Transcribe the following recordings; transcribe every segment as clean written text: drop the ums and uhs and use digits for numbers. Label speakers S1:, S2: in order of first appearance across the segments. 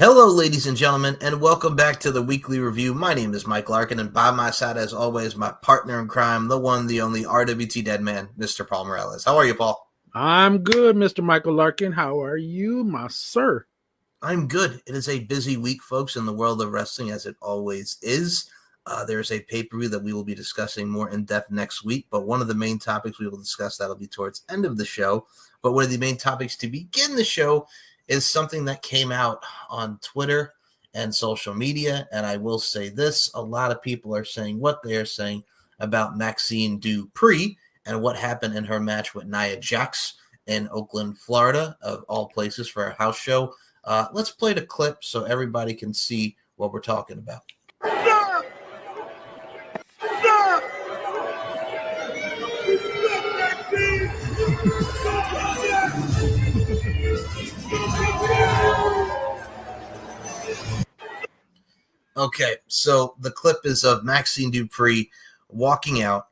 S1: Hello, ladies and gentlemen, and welcome back to the weekly review. My name is Mike Larkin, and by my side, as always, my partner in crime, the one, the only RWT Deadman, Mr. Paul Morales. How are you, Paul?
S2: I'm good, Mr. Michael Larkin. How are you, my sir?
S1: I'm good. It is a busy week, folks, in the world of wrestling, as it always is. There's a pay-per-view that we will be discussing more in depth next week, but one of the main topics we will discuss that'll be towards the end of the show. But one of the main topics to begin the show is something that came out on Twitter and social media, and I will say this, a lot of people are saying what they are saying about Maxine Dupree and what happened in her match with Nia Jax in Oakland, Florida, of all places, for a house show. Let's play the clip so everybody can see what we're talking about. Okay, so the clip is of Maxine Dupree walking out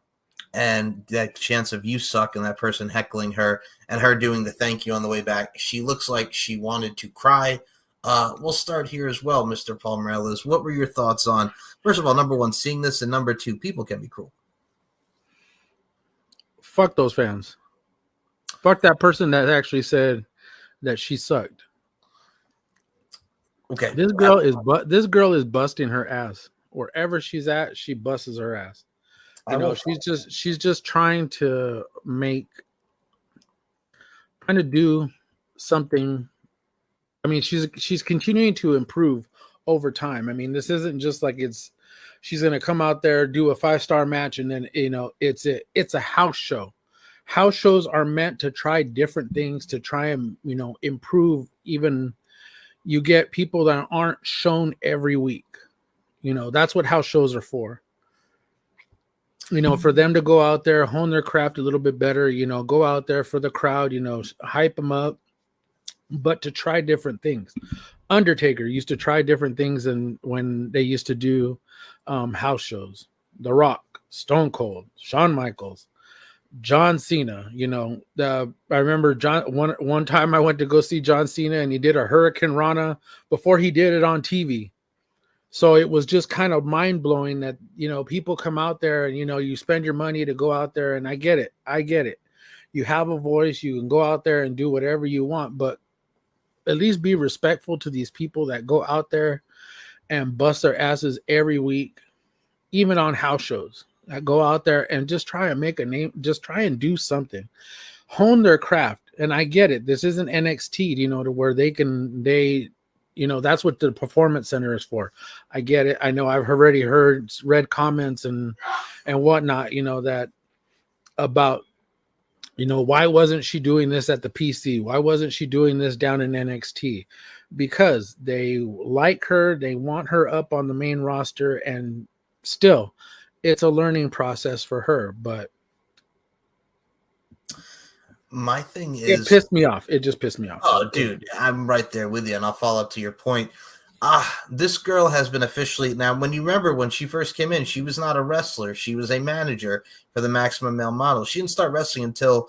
S1: and that chance of you suck and that person heckling her and her doing the thank you on the way back. She looks like she wanted to cry. We'll start here as well, Mr. Paul Morales. What were your thoughts on, first of all, number one, seeing this, and number two, people can be cruel.
S2: Fuck those fans. Fuck that person that actually said that she sucked.
S1: Okay.
S2: This girl is busting her ass. Wherever she's at, she busts her ass. You know, she's just trying to do something. I mean, she's continuing to improve over time. I mean, this isn't just like she's gonna come out there, do a 5-star match, and then it's a house show. House shows are meant to try different things, to try and improve. Even you get people that aren't shown every week. That's what house shows are for. For them to go out there, hone their craft a little bit better, go out there for the crowd, hype them up, but to try different things. Undertaker used to try different things than when they used to do house shows. The Rock, Stone Cold, Shawn Michaels, John Cena. I remember one time I went to go see John Cena and he did a Hurricane Rana before he did it on TV. So it was just kind of mind-blowing that, people come out there and, you spend your money to go out there, and I get it. You have a voice, you can go out there and do whatever you want, but at least be respectful to these people that go out there and bust their asses every week, even on house shows. That go out there and just try and make a name, just try and do something. Hone their craft. And I get it. This isn't NXT, to where that's what the Performance Center is for. I get it. I know I've already read comments and whatnot, that about, why wasn't she doing this at the PC? Why wasn't she doing this down in NXT? Because they like her. They want her up on the main roster, and still it's a learning process for her. But
S1: my thing is,
S2: it pissed me off. It just pissed me off.
S1: Oh, dude, I'm right there with you, and I'll follow up to your point. This girl has been officially, now, when you remember when she first came in, she was not a wrestler. She was a manager for the Maximum Male Model. She didn't start wrestling until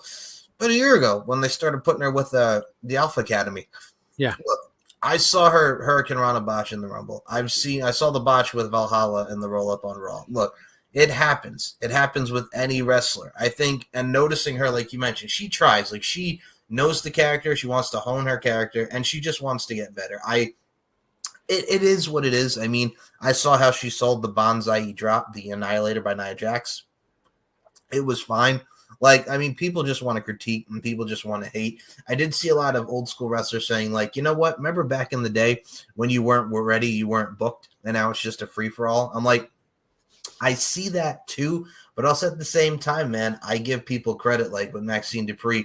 S1: about a year ago when they started putting her with the Alpha Academy.
S2: Yeah.
S1: Look, I saw her Hurricane Rana botch in the Rumble. I saw the botch with Valhalla in the roll-up on Raw. Look, it happens. It happens with any wrestler. I think, and noticing her, like you mentioned, she tries. Like, she knows the character. She wants to hone her character, and she just wants to get better. It is what it is. I mean, I saw how she sold the Bonsai drop, the Annihilator by Nia Jax. It was fine. Like, I mean, people just want to critique and people just want to hate. I did see a lot of old school wrestlers saying, like, you know what? Remember back in the day when you weren't ready, you weren't booked, and now it's just a free-for-all? I'm like, I see that too, but also at the same time, man, I give people credit, like with Maxine Dupree,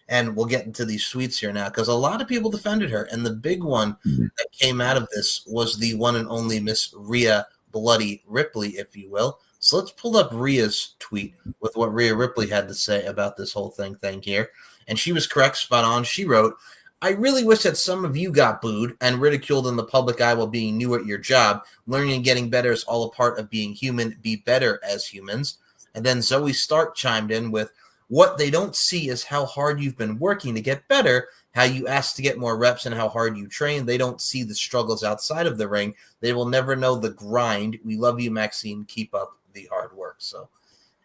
S1: and we'll get into these tweets here now, because a lot of people defended her, and the big one that came out of this was the one and only Miss Rhea Bloody Ripley, if you will. So let's pull up Rhea's tweet with what Rhea Ripley had to say about this whole thing here, and she was correct, spot on. She wrote, "I really wish that some of you got booed and ridiculed in the public eye while being new at your job. Learning and getting better is all a part of being human. Be better as humans." And then Zoe Stark chimed in with, "What they don't see is how hard you've been working to get better. how you ask to get more reps and how hard you train. They don't see the struggles outside of the ring. They will never know the grind. We love you, Maxine. Keep up the hard work. So,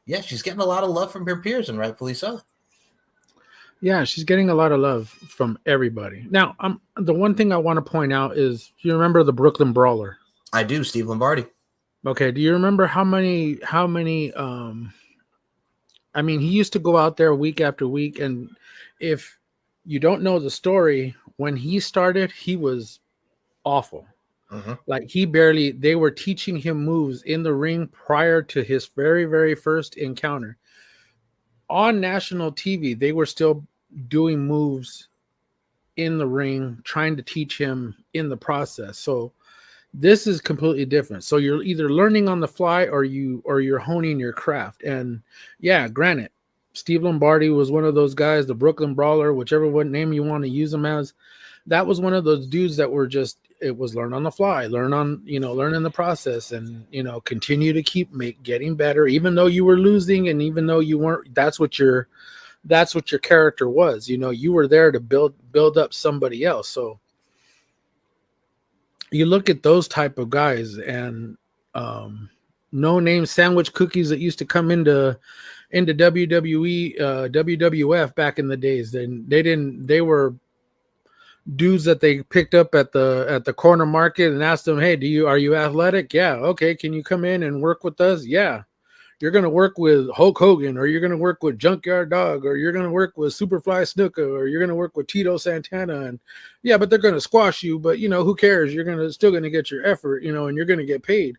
S1: yeah, she's getting a lot of love from her peers, and rightfully so.
S2: Yeah, she's getting a lot of love from everybody. Now, the one thing I want to point out is, you remember the Brooklyn Brawler?
S1: I do, Steve Lombardi.
S2: Okay, do you remember how many I mean, he used to go out there week after week, and if you don't know the story, when he started, he was awful. Like they were teaching him moves in the ring prior to his very, very first encounter. On national TV, they were still doing moves in the ring, trying to teach him in the process. So this is completely different. So you're either learning on the fly or you're honing your craft. And yeah, granted, Steve Lombardi was one of those guys, the Brooklyn Brawler, whichever one name you want to use him as. That was one of those dudes that were just, it was learn on the fly, learn in the process, and continue to keep getting better, even though you were losing, and even though you weren't. That's what your character was. You were there to build up somebody else. So you look at those type of guys, and no name sandwich cookies that used to come into WWE, WWF back in the days. They were dudes that they picked up at the corner market and asked them, hey, are you athletic? Yeah. Okay. Can you come in and work with us? Yeah. You're going to work with Hulk Hogan, or you're going to work with Junkyard Dog, or you're going to work with Superfly Snuka, or you're going to work with Tito Santana. And yeah, but they're going to squash you, but who cares? You're still going to get your effort, and you're going to get paid.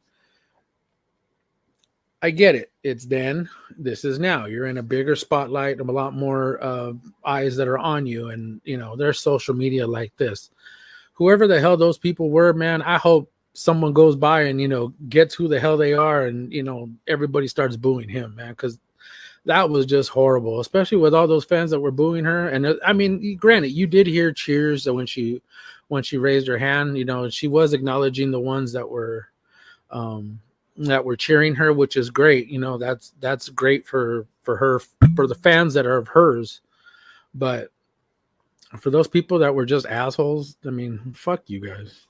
S2: I get it. It's then. This is now. You're in a bigger spotlight, a lot more eyes that are on you, and there's social media like this. Whoever the hell those people were, man, I hope someone goes by and gets who the hell they are, and everybody starts booing him, man, because that was just horrible, especially with all those fans that were booing her. And I mean, granted, you did hear cheers when she raised her hand. She was acknowledging the ones that were cheering her, which is great. That's great for her, for the fans that are of hers. But for those people that were just assholes, I mean, fuck you guys.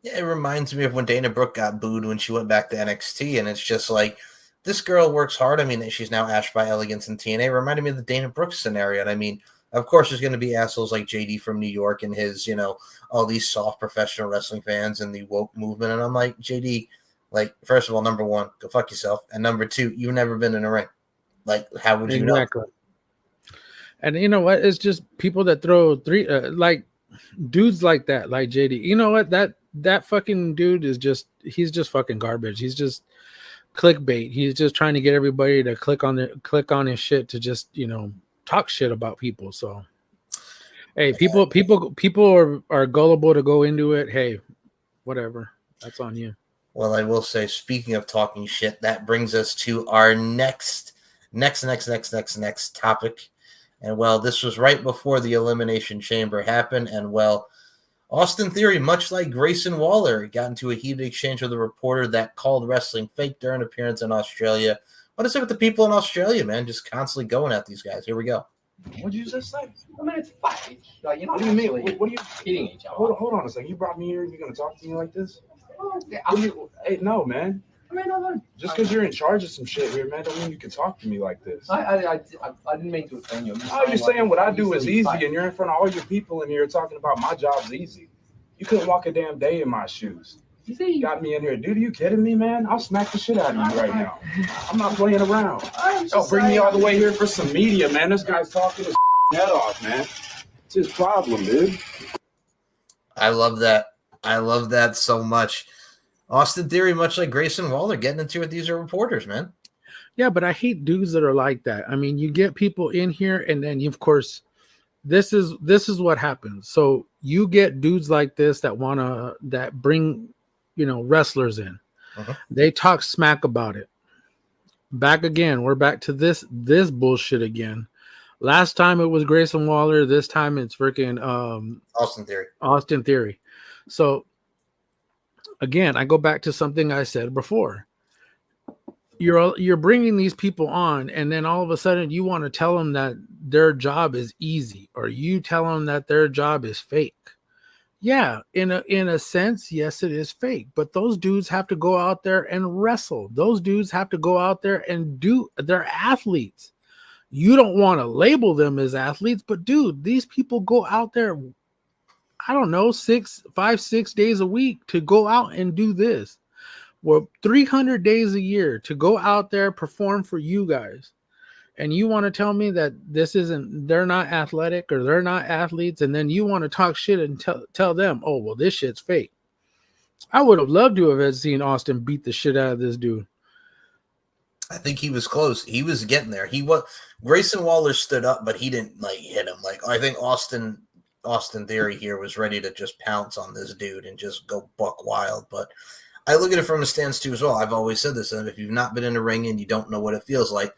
S1: Yeah, it reminds me of when Dana Brooke got booed when she went back to NXT, and it's just like, this girl works hard. I mean, she's now Ash by Elegance in TNA. It reminded me of the Dana Brooke scenario. And I mean, of course, there's going to be assholes like JD from New York and his, all these soft professional wrestling fans and the woke movement. And I'm like, JD, like, first of all, number one, go fuck yourself. And number two, you've never been in a ring. Like, how would you know?
S2: And you know what? It's just people that throw like dudes like that, like JD. You know what? That fucking dude is he's just fucking garbage. He's just clickbait. He's just trying to get everybody to click on his shit to just, talk shit about people. So, hey, people are gullible to go into it. Hey, whatever. That's on you.
S1: Well, I will say, speaking of talking shit, that brings us to our next topic. And well, this was right before the Elimination Chamber happened. And well, Austin Theory, much like Grayson Waller, got into a heated exchange with a reporter that called wrestling fake during an appearance in Australia. What is it with the people in Australia, man? Just constantly going at these guys. Here we go.
S3: What'd you just say?
S4: I mean, it's fine. Like,
S3: What do you mean? What are you
S4: hitting each other?
S3: Hold on a second. You brought me here. You're gonna talk to me like this?
S4: Yeah,
S3: Hey, no, man.
S4: I mean, no.
S3: Just because you're in charge of some shit here, man, don't mean you can talk to me like this.
S4: I didn't mean to offend you.
S3: Oh, you're saying what I do is easy, and you're in front of all your people in here talking about my job's easy. You couldn't walk a damn day in my shoes.
S4: You see,
S3: You got me in here. Dude, are you kidding me, man? I'll smack the shit out of you right now. I'm not playing around. Don't bring me all the way here for some media, man. This guy's talking his head off, man. It's his problem, dude.
S1: I love that. I love that so much. Austin Theory, much like Grayson Waller, getting into it. These are reporters, man.
S2: Yeah, but I hate dudes that are like that. I mean, you get people in here, and then of course, this is what happens. So you get dudes like this that bring, wrestlers in.
S1: Uh-huh.
S2: They talk smack about it. Back again. We're back to this bullshit again. Last time it was Grayson Waller. This time it's freaking Austin Theory. So again, I go back to something I said before. you're bringing these people on, and then all of a sudden you want to tell them that their job is easy, or you tell them that their job is fake. Yeah, in a sense, yes, it is fake, but those dudes have to go out there and wrestle. Those dudes have to go out there and they're athletes. You don't want to label them as athletes, but dude, these people go out there, I don't know, 5-6 days a week to go out and do this. Well, 300 days a year to go out there, perform for you guys. And you want to tell me that they're not athletic or they're not athletes, and then you want to talk shit and tell them, oh, well, this shit's fake. I would have loved to have seen Austin beat the shit out of this dude.
S1: I think he was close. He was getting there. Grayson Waller stood up, but he didn't hit him. I think Austin Theory here was ready to just pounce on this dude and just go buck wild. But I look at it from a stance too as well. I've always said this, and if you've not been in a ring and you don't know what it feels like,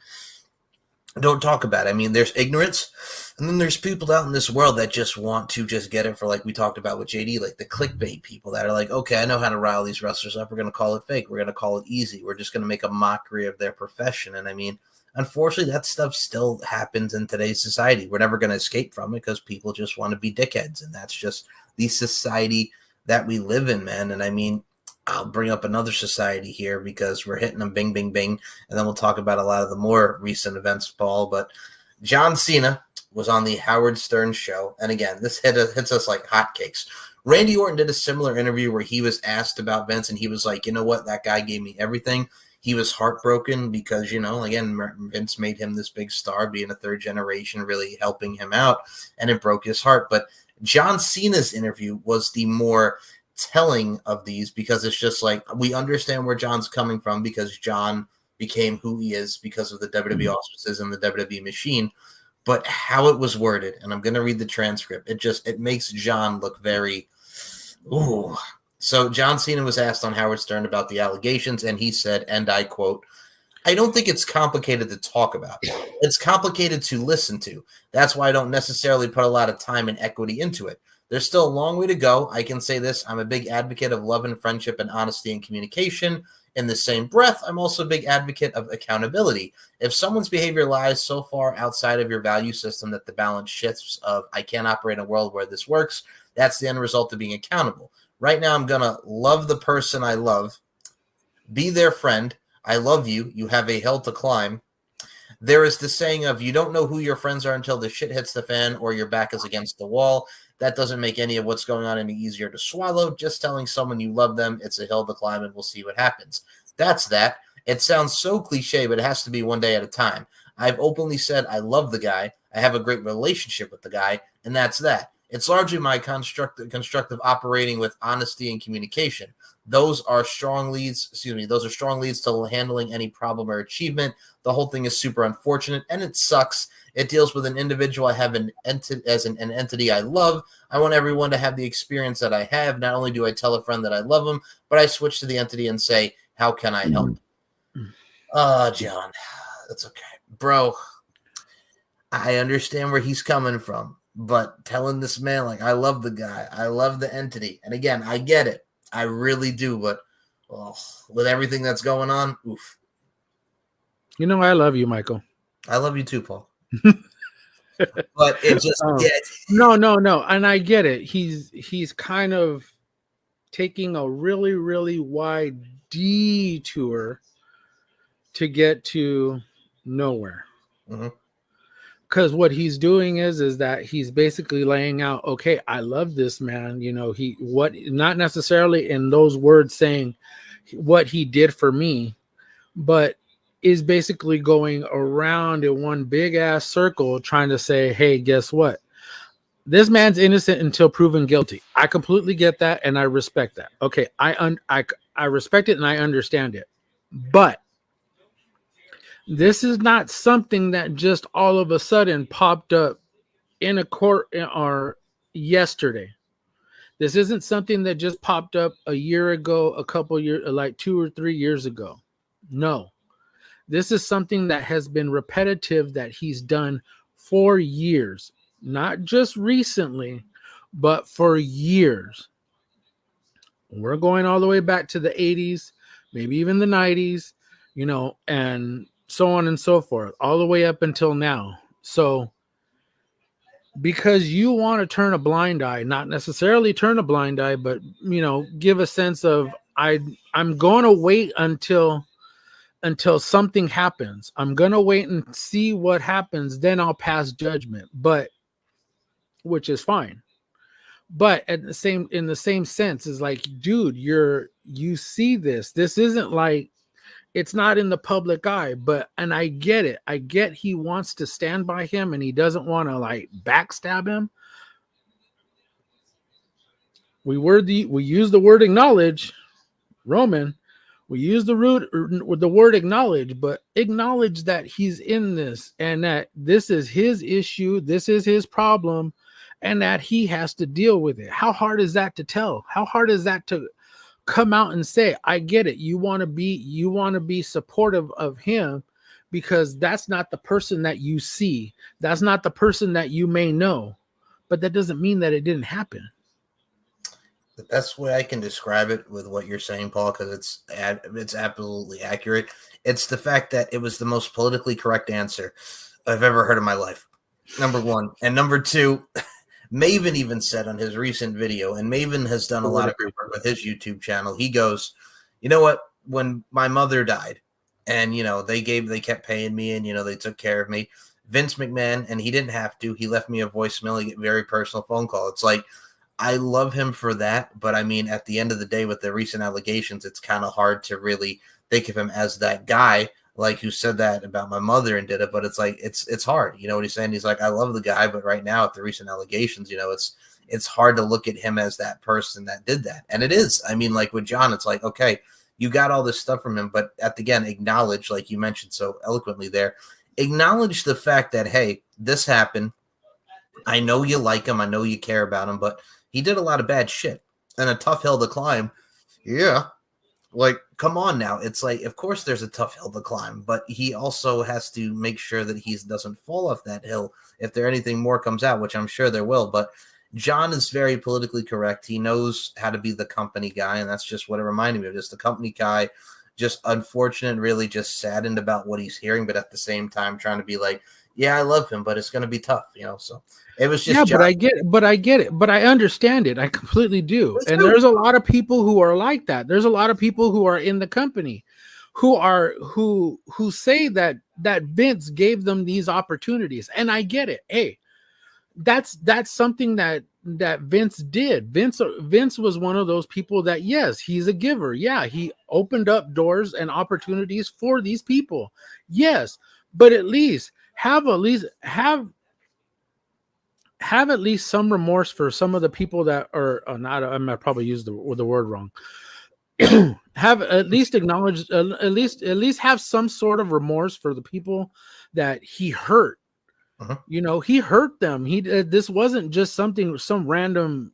S1: don't talk about it. I mean, there's ignorance, and then there's people out in this world that just want to just get it for, like we talked about with JD, like the clickbait people that are like, okay, I know how to rile these wrestlers up. We're going to call it fake. We're going to call it easy. We're just going to make a mockery of their profession. And I mean, unfortunately, that stuff still happens in today's society. We're never going to escape from it because people just want to be dickheads. And that's just the society that we live in, man. And I mean, I'll bring up another society here because we're hitting them bing, bing, bing. And then we'll talk about a lot of the more recent events, Paul. But John Cena was on the Howard Stern show. And again, this hits us like hotcakes. Randy Orton did a similar interview where he was asked about Vince, and he was like, you know what? That guy gave me everything. He was heartbroken because, again, Vince made him this big star, being a third generation, really helping him out. And it broke his heart. But John Cena's interview was the more telling of these, because it's just like, we understand where John's coming from because John became who he is because of the WWE auspices and the WWE machine, but how it was worded, and I'm going to read the transcript, it makes John look very, ooh. So John Cena was asked on Howard Stern about the allegations, and he said, and I quote, I don't think it's complicated to talk about. It's complicated to listen to. That's why I don't necessarily put a lot of time and equity into it. There's still a long way to go. I can say this. I'm a big advocate of love and friendship and honesty and communication. In the same breath, I'm also a big advocate of accountability. If someone's behavior lies so far outside of your value system that the balance shifts of I can't operate in a world where this works, that's the end result of being accountable. Right now, I'm going to love the person I love, be their friend. I love you. You have a hill to climb. There is the saying of you don't know who your friends are until the shit hits the fan or your back is against the wall. That doesn't make any of what's going on any easier to swallow. Just telling someone you love them, it's a hill to climb, and we'll see what happens. That's that. It sounds so cliche, but it has to be one day at a time. I've openly said I love the guy. I have a great relationship with the guy, and that's that. It's largely my constructive operating with honesty and communication. Those are strong leads. Those are strong leads to handling any problem or achievement. The whole thing is super unfortunate, and it sucks. It deals with an individual I have an entity I love. I want everyone to have the experience that I have. Not only do I tell a friend that I love them, but I switch to the entity and say, how can I help? John, that's okay. Bro, I understand where he's coming from, but telling this man, like, I love the guy. I love the entity. And again, I get it. I really do, but with everything that's going on, oof.
S2: I love you, Michael.
S1: I love you too, Paul. But it just
S2: no, and I get it. He's kind of taking a really, really wide detour to get to nowhere. Because what he's doing is that he's basically laying out, okay, I love this man. Not necessarily in those words saying what he did for me, but is basically going around in one big ass circle trying to say, hey, guess what? This man's innocent until proven guilty. I completely get that, and I respect that. Okay, I respect it and I understand it. But this is not something that just all of a sudden popped up in a court or yesterday. This isn't something that just popped up a year ago, a couple years, like 2 or 3 years ago. No. This is something that has been repetitive that he's done for years, not just recently, but for years. We're going all the way back to the 80s, maybe even the 90s. and so on and so forth, all the way up until now. So because you want to turn a blind eye, not necessarily turn a blind eye, but give a sense of I'm going to wait until something happens. I'm going to wait and see what happens, then I'll pass judgment, which is fine. But in the same sense is like, dude, you see this isn't like, it's not in the public eye, and I get it. I get he wants to stand by him and he doesn't want to like backstab him. We use the word acknowledge, Roman. We use the word acknowledge, but acknowledge that he's in this and that this is his issue, this is his problem, and that he has to deal with it. How hard is that to tell? How hard is that to come out and say, I get it. You want to be supportive of him because that's not the person that you see. That's not the person that you may know, but that doesn't mean that it didn't happen.
S1: The best way I can describe it with what you're saying, Paul, because it's absolutely accurate. It's the fact that it was the most politically correct answer I've ever heard in my life. Number one. And number two, Maven even said on his recent video, and Maven has done a lot of work with his YouTube channel. He goes, you know what? When my mother died and, they kept paying me and, they took care of me, Vince McMahon, and he didn't have to, he left me a voicemail, a very personal phone call. It's like, I love him for that. But I mean, at the end of the day, with the recent allegations, it's kind of hard to really think of him as that guy, like who said that about my mother and did it. But it's like, it's hard. You know what he's saying? He's like, I love the guy, but right now at the recent allegations, it's hard to look at him as that person that did that. And it is. I mean, like with John, it's like, okay, you got all this stuff from him, but again, acknowledge, like you mentioned so eloquently there, acknowledge the fact that, hey, this happened. I know you like him. I know you care about him, but he did a lot of bad shit and a tough hill to climb. Yeah. Like, come on now. It's like, of course there's a tough hill to climb, but he also has to make sure that he doesn't fall off that hill if there anything more comes out, which I'm sure there will. But John is very politically correct. He knows how to be the company guy, and that's just what it reminded me of. Just the company guy, just unfortunate, really just saddened about what he's hearing, but at the same time trying to be like, yeah, I love him, but it's going to be tough, So it was just,
S2: yeah, but I get it, but I understand it. I completely do. And there's a lot of people who are like that. There's a lot of people who are in the company who say that Vince gave them these opportunities. And I get it. Hey, that's something that Vince did. Vince was one of those people that, yes, he's a giver. Yeah, he opened up doors and opportunities for these people. Yes, but at least have at least some remorse for some of the people that are not. I might probably use the word wrong. Have at least acknowledged, at least have some sort of remorse for the people that he hurt.
S1: Uh-huh.
S2: He hurt them. This wasn't just some random,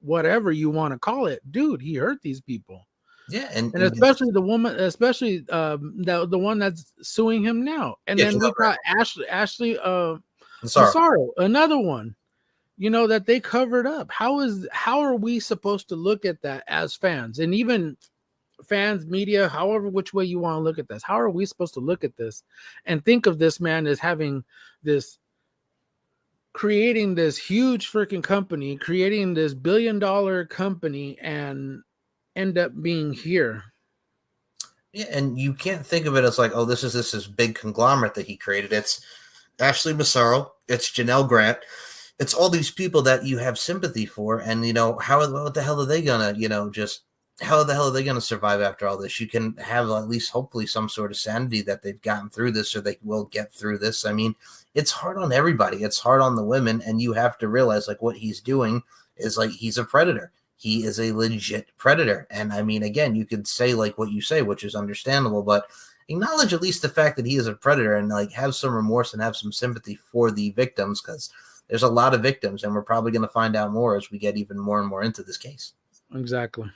S2: whatever you want to call it, dude. He hurt these people.
S1: Yeah, and
S2: especially the woman, especially the one that's suing him now. And then we got Ashley Massaro, another one, that they covered up. How are we supposed to look at that as fans, and even fans, media, however which way you want to look at this? How are we supposed to look at this and think of this man as creating this huge freaking company, creating this $1 billion company, and end up being here?
S1: Yeah, and you can't think of it as like, oh, this is big conglomerate that he created. It's Ashley Massaro, it's Janelle Grant, it's all these people that you have sympathy for, and what the hell are they gonna, how the hell are they gonna survive after all this? You can have at least hopefully some sort of sanity that they've gotten through this, or they will get through this. I mean, it's hard on everybody. It's hard on the women, and you have to realize like what he's doing is like he's a predator. He is a legit predator. And I mean, again, you could say like what you say, which is understandable, but acknowledge at least the fact that he is a predator and like have some remorse and have some sympathy for the victims, because there's a lot of victims and we're probably going to find out more as we get even more and more into this case.
S2: Exactly.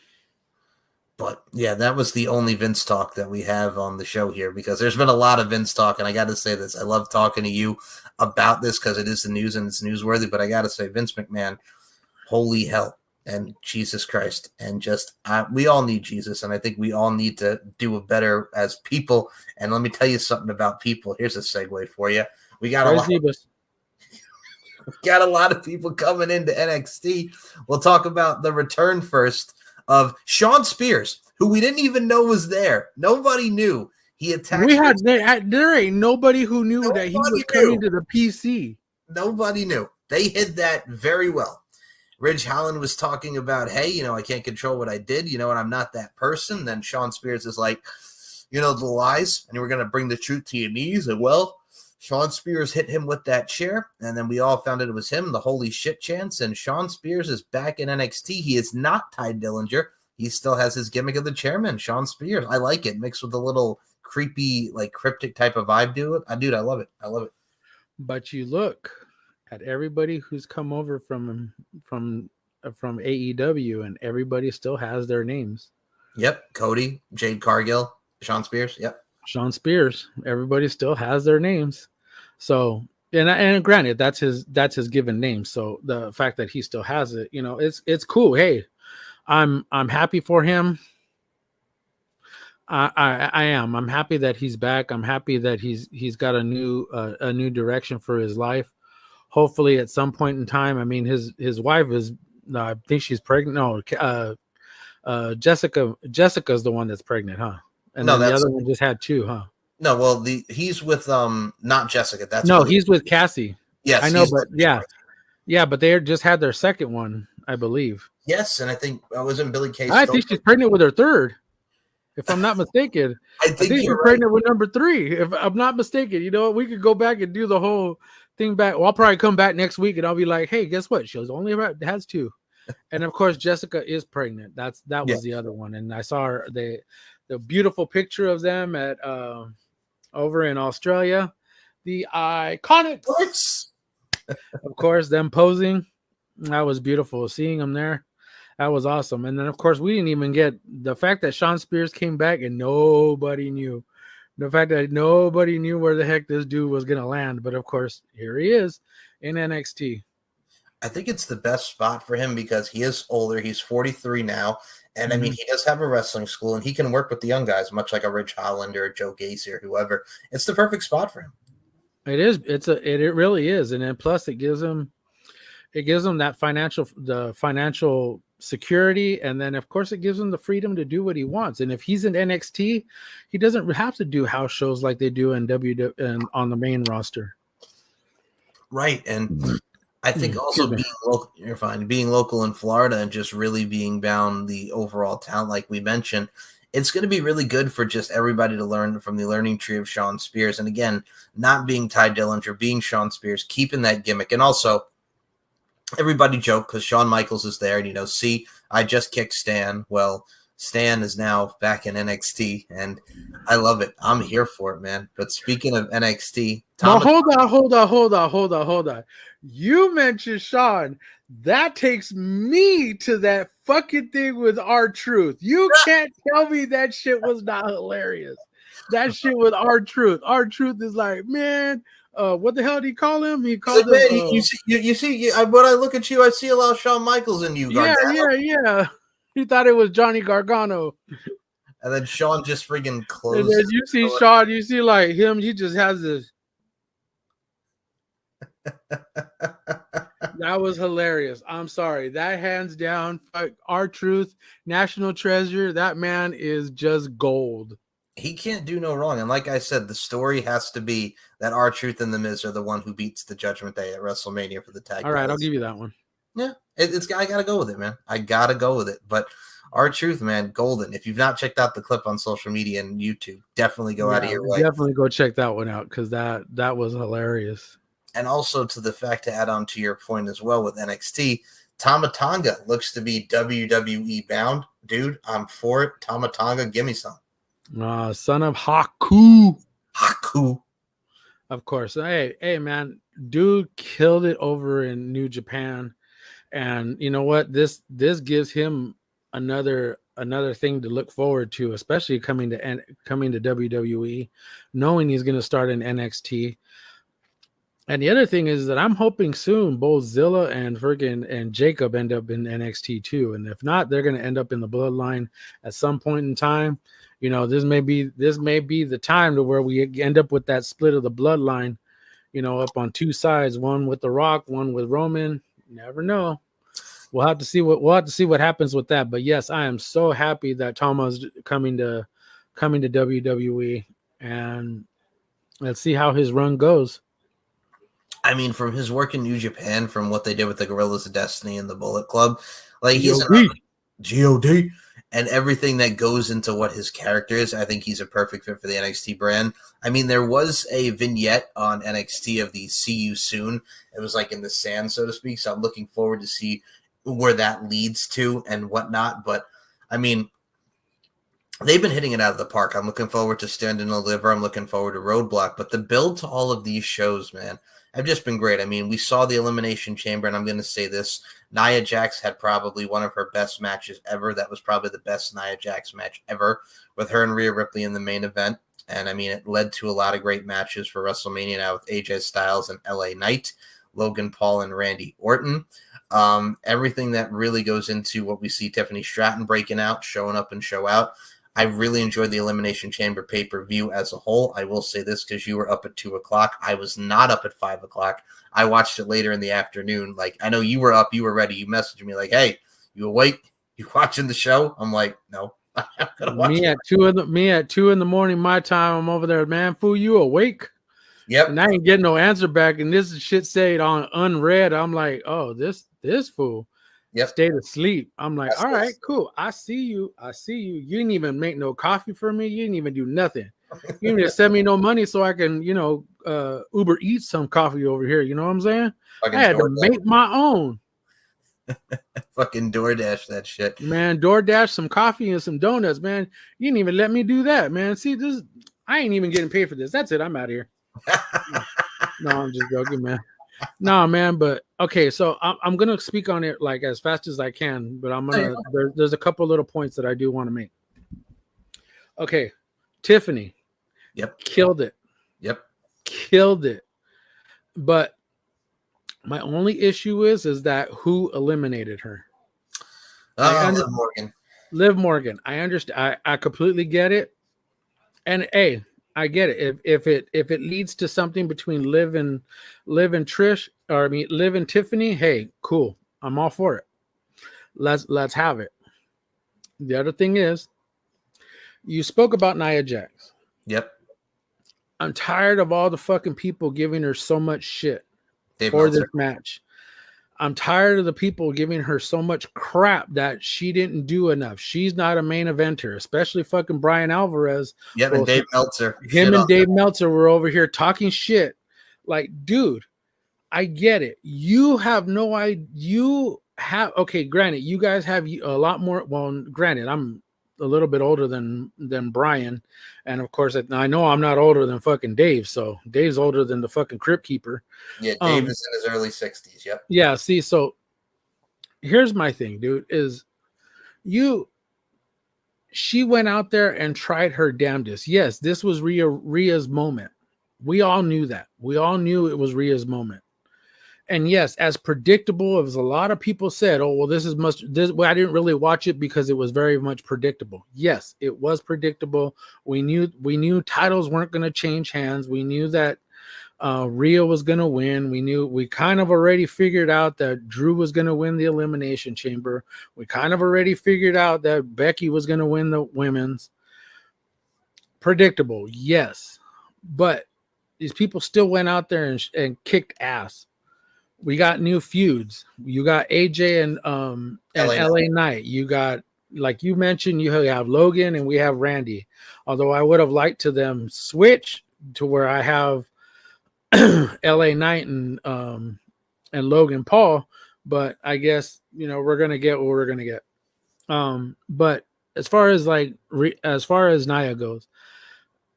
S1: But yeah, that was the only Vince talk that we have on the show here, because there's been a lot of Vince talk. And I got to say this, I love talking to you about this because it is the news and it's newsworthy, but I got to say Vince McMahon, holy hell. and Jesus Christ, and just we all need Jesus, and I think we all need to do it better as people. And let me tell you something about people. Here's a segue for you. We got a lot of people coming into NXT. We'll talk about the return first of Shawn Spears, who we didn't even know was there. Nobody knew. He attacked.
S2: There ain't nobody who knew that he was coming to the PC.
S1: Nobody knew. They hid that very well. Ridge Holland was talking about, hey, I can't control what I did, and I'm not that person. Then Shawn Spears is like, the lies, and we're going to bring the truth to your knees. And Shawn Spears hit him with that chair, and then we all found out it was him, the holy shit chance, and Shawn Spears is back in NXT. He is not Ty Dillinger. He still has his gimmick of the chairman, Shawn Spears. I like it, mixed with a little creepy, like cryptic type of vibe to it. Dude, I love it. I love it.
S2: But you look at everybody who's come over from AEW, and everybody still has their names.
S1: Yep, Cody, Jade Cargill, Shawn Spears. Yep,
S2: Shawn Spears. Everybody still has their names. So, and granted, that's his given name. So the fact that he still has it, it's cool. Hey, I'm happy for him. I am. I'm happy that he's back. I'm happy that he's got a new direction for his life. Hopefully, at some point in time, I mean, his wife is. I think she's pregnant. No, Jessica's the one that's pregnant, huh? And no, the other one just had 2, huh?
S1: No, well, he's with not Jessica. That's
S2: he's with Cassie.
S1: Yes,
S2: I know, but yeah, but they just had their second one, I believe.
S1: Yes, and I think wasn't Billy Kay.
S2: I think she's pregnant with her third, if I'm not mistaken. I think she's pregnant with number 3, if I'm not mistaken. You know what? We could go back and do the whole thing back. Well, I'll probably come back next week and I'll be like, hey, guess what? She was only has 2. And of course, Jessica is pregnant. That was the other one. And I saw the beautiful picture of them at over in Australia. The iconic, of course, them posing. That was beautiful. Seeing them there, that was awesome. And then, of course, we didn't even get the fact that Shawn Spears came back and nobody knew. The fact that nobody knew where the heck this dude was going to land. But, of course, here he is in NXT.
S1: I think it's the best spot for him because he is older. He's 43 now. And, I mean, he does have a wrestling school, and he can work with the young guys, much like a Ridge Holland or a Joe Gacy or whoever. It's the perfect spot for him.
S2: It is. It really is. And then plus it gives him that financial security. And then, of course, it gives him the freedom to do what he wants. And if he's in NXT, he doesn't have to do house shows like they do in and on the main roster.
S1: Right. And I think also being local in Florida and just really being bound the overall talent, like we mentioned, it's going to be really good for just everybody to learn from the learning tree of Shawn Spears. And again, not being Ty Dillinger, being Shawn Spears, keeping that gimmick. And also everybody joke because Shawn Michaels is there and, see, I just kicked Stan. Well, Stan is now back in NXT and I love it. I'm here for it, man. But speaking of NXT,
S2: hold on. You mentioned Shawn. That takes me to that fucking thing with R-Truth. You can't tell me that shit was not hilarious. That shit with R-Truth. R-Truth is like, man, what the hell did he call him? He called him.
S1: Man, you see, when I look at you, I see a lot of Shawn Michaels in you.
S2: Yeah. He thought it was Johnny Gargano.
S1: And then Shawn just friggin' closed.
S2: And then you see Shawn, you see like him, he just has this. That was hilarious. I'm sorry. That hands down, R-Truth, national treasure. That man is just gold.
S1: He can't do no wrong. And like I said, the story has to be that R-Truth and The Miz are the one who beats the Judgment Day at WrestleMania for the tag.
S2: All right, I'll give you that one.
S1: Yeah, I got to go with it, man. I got to go with it. But R-Truth, man, golden. If you've not checked out the clip on social media and YouTube, definitely go out of your way.
S2: Definitely go check that one out because that was hilarious.
S1: And also to the fact to add on to your point as well with NXT, Toma Tonga looks to be WWE bound. Dude, I'm for it. Toma Tonga, give me some.
S2: Son of Haku.
S1: Haku.
S2: Of course. Hey, man, dude killed it over in New Japan. And you know what? This gives him another thing to look forward to, especially coming to WWE, knowing he's going to start in NXT. And the other thing is that I'm hoping soon both Zilla and and Jacob end up in NXT too. And if not, they're going to end up in the Bloodline at some point in time. You know, this may be the time to where we end up with that split of the Bloodline, you know, up on two sides, one with The Rock, one with Roman. You never know. We'll have to see what happens with that. But yes, I am so happy that Toma's coming to WWE, and let's see how his run goes.
S1: I mean, from his work in New Japan, from what they did with the Gorillas of Destiny and the Bullet Club, like he's God, and everything that goes into what his character is, I think he's a perfect fit for the NXT brand. I mean, there was a vignette on NXT of the "See You Soon." It was like in the sand, so to speak. So I'm looking forward to see where that leads to and whatnot. But I mean, they've been hitting it out of the park. I'm looking forward to Stand and Deliver. I'm looking forward to Roadblock. But the build to all of these shows, man, have just been great. I mean, we saw the Elimination Chamber, and I'm going to say this. Nia Jax had probably one of her best matches ever. That was probably the best Nia Jax match ever, with her and Rhea Ripley in the main event. And, I mean, it led to a lot of great matches for WrestleMania now with AJ Styles and LA Knight, Logan Paul and Randy Orton. Everything that really goes into what we see Tiffany Stratton breaking out, showing up and show out. I really enjoyed the Elimination Chamber pay-per-view as a whole. I will say this because you were up at 2 o'clock. I was not up at 5 o'clock. I watched it later in the afternoon. Like, I know you were up. You were ready. You messaged me like, hey, you awake? You watching the show? I'm like, no. I'm gonna watch
S2: me at 2 in the morning, my time. I'm over there, man. Fool, you awake?
S1: Yep.
S2: And I ain't getting no answer back. And this shit said on unread. I'm like, oh, this fool.
S1: Yep.
S2: Stayed asleep. I'm like, all right, cool. I see you. You didn't even make no coffee for me. You didn't even do nothing. You didn't send me no money so I can, Uber Eats some coffee over here. You know what I'm saying? I had to make my own.
S1: Fucking DoorDash that shit.
S2: Man, DoorDash some coffee and some donuts, man. You didn't even let me do that, man. See, this I ain't even getting paid for this. That's it. I'm out of here. No, I'm just joking, man. No, man, but okay, so I'm gonna speak on it like as fast as I can, but there's a couple little points that I do want to make. Okay, Tiffany.
S1: Yep.
S2: Killed it.
S1: Yep.
S2: Killed it. But my only issue is that who eliminated her? Liv Morgan. I understand. I completely get it. And hey, I get it. If it leads to something between Liv and Trish, or Liv and Tiffany, hey, cool. I'm all for it. Let's have it. The other thing is, you spoke about Nia Jax.
S1: Yep.
S2: I'm tired of all the fucking people giving her so much shit for this match. I'm tired of the people giving her so much crap that she didn't do enough. She's not a main eventer, especially fucking Brian Alvarez.
S1: Yeah, and Dave Meltzer.
S2: Dave Meltzer were over here talking shit. Like, dude, I get it. You have no idea. Granted, you guys have a lot more. Well, granted, I'm a little bit older than Brian. And of course, I know I'm not older than fucking Dave. So Dave's older than the fucking Crypt Keeper.
S1: Yeah, Dave is in his early 60s. Yep.
S2: Yeah, see, so here's my thing, dude, is she went out there and tried her damnedest. Yes, this was Rhea's moment. We all knew that. We all knew it was Rhea's moment. And yes, as predictable as a lot of people said, oh, well, I didn't really watch it because it was very much predictable. Yes, it was predictable. We knew titles weren't going to change hands. We knew that Rhea was going to win. We kind of already figured out that Drew was going to win the Elimination Chamber. We kind of already figured out that Becky was going to win the women's. Predictable, yes. But these people still went out there and kicked ass. We got new feuds. You got AJ and LA Knight. You got, like you mentioned, you have Logan and we have Randy. Although I would have liked to them switch to where I have LA Knight and Logan Paul, but I guess we're gonna get what we're gonna get. But as far as Nia goes,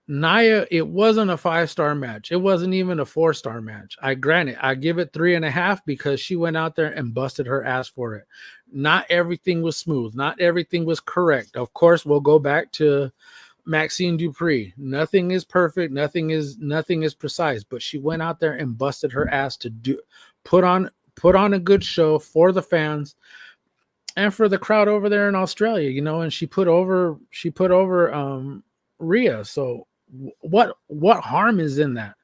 S2: Nia, it wasn't a 5-star match. It wasn't even a 4-star match. I give it 3.5 because she went out there and busted her ass for it. Not everything was smooth. Not everything was correct. Of course, we'll go back to Maxine Dupree. Nothing is perfect. Nothing is precise. But she went out there and busted her ass to put on a good show for the fans and for the crowd over there in Australia. You know, and she put over Rhea. So what harm is in that?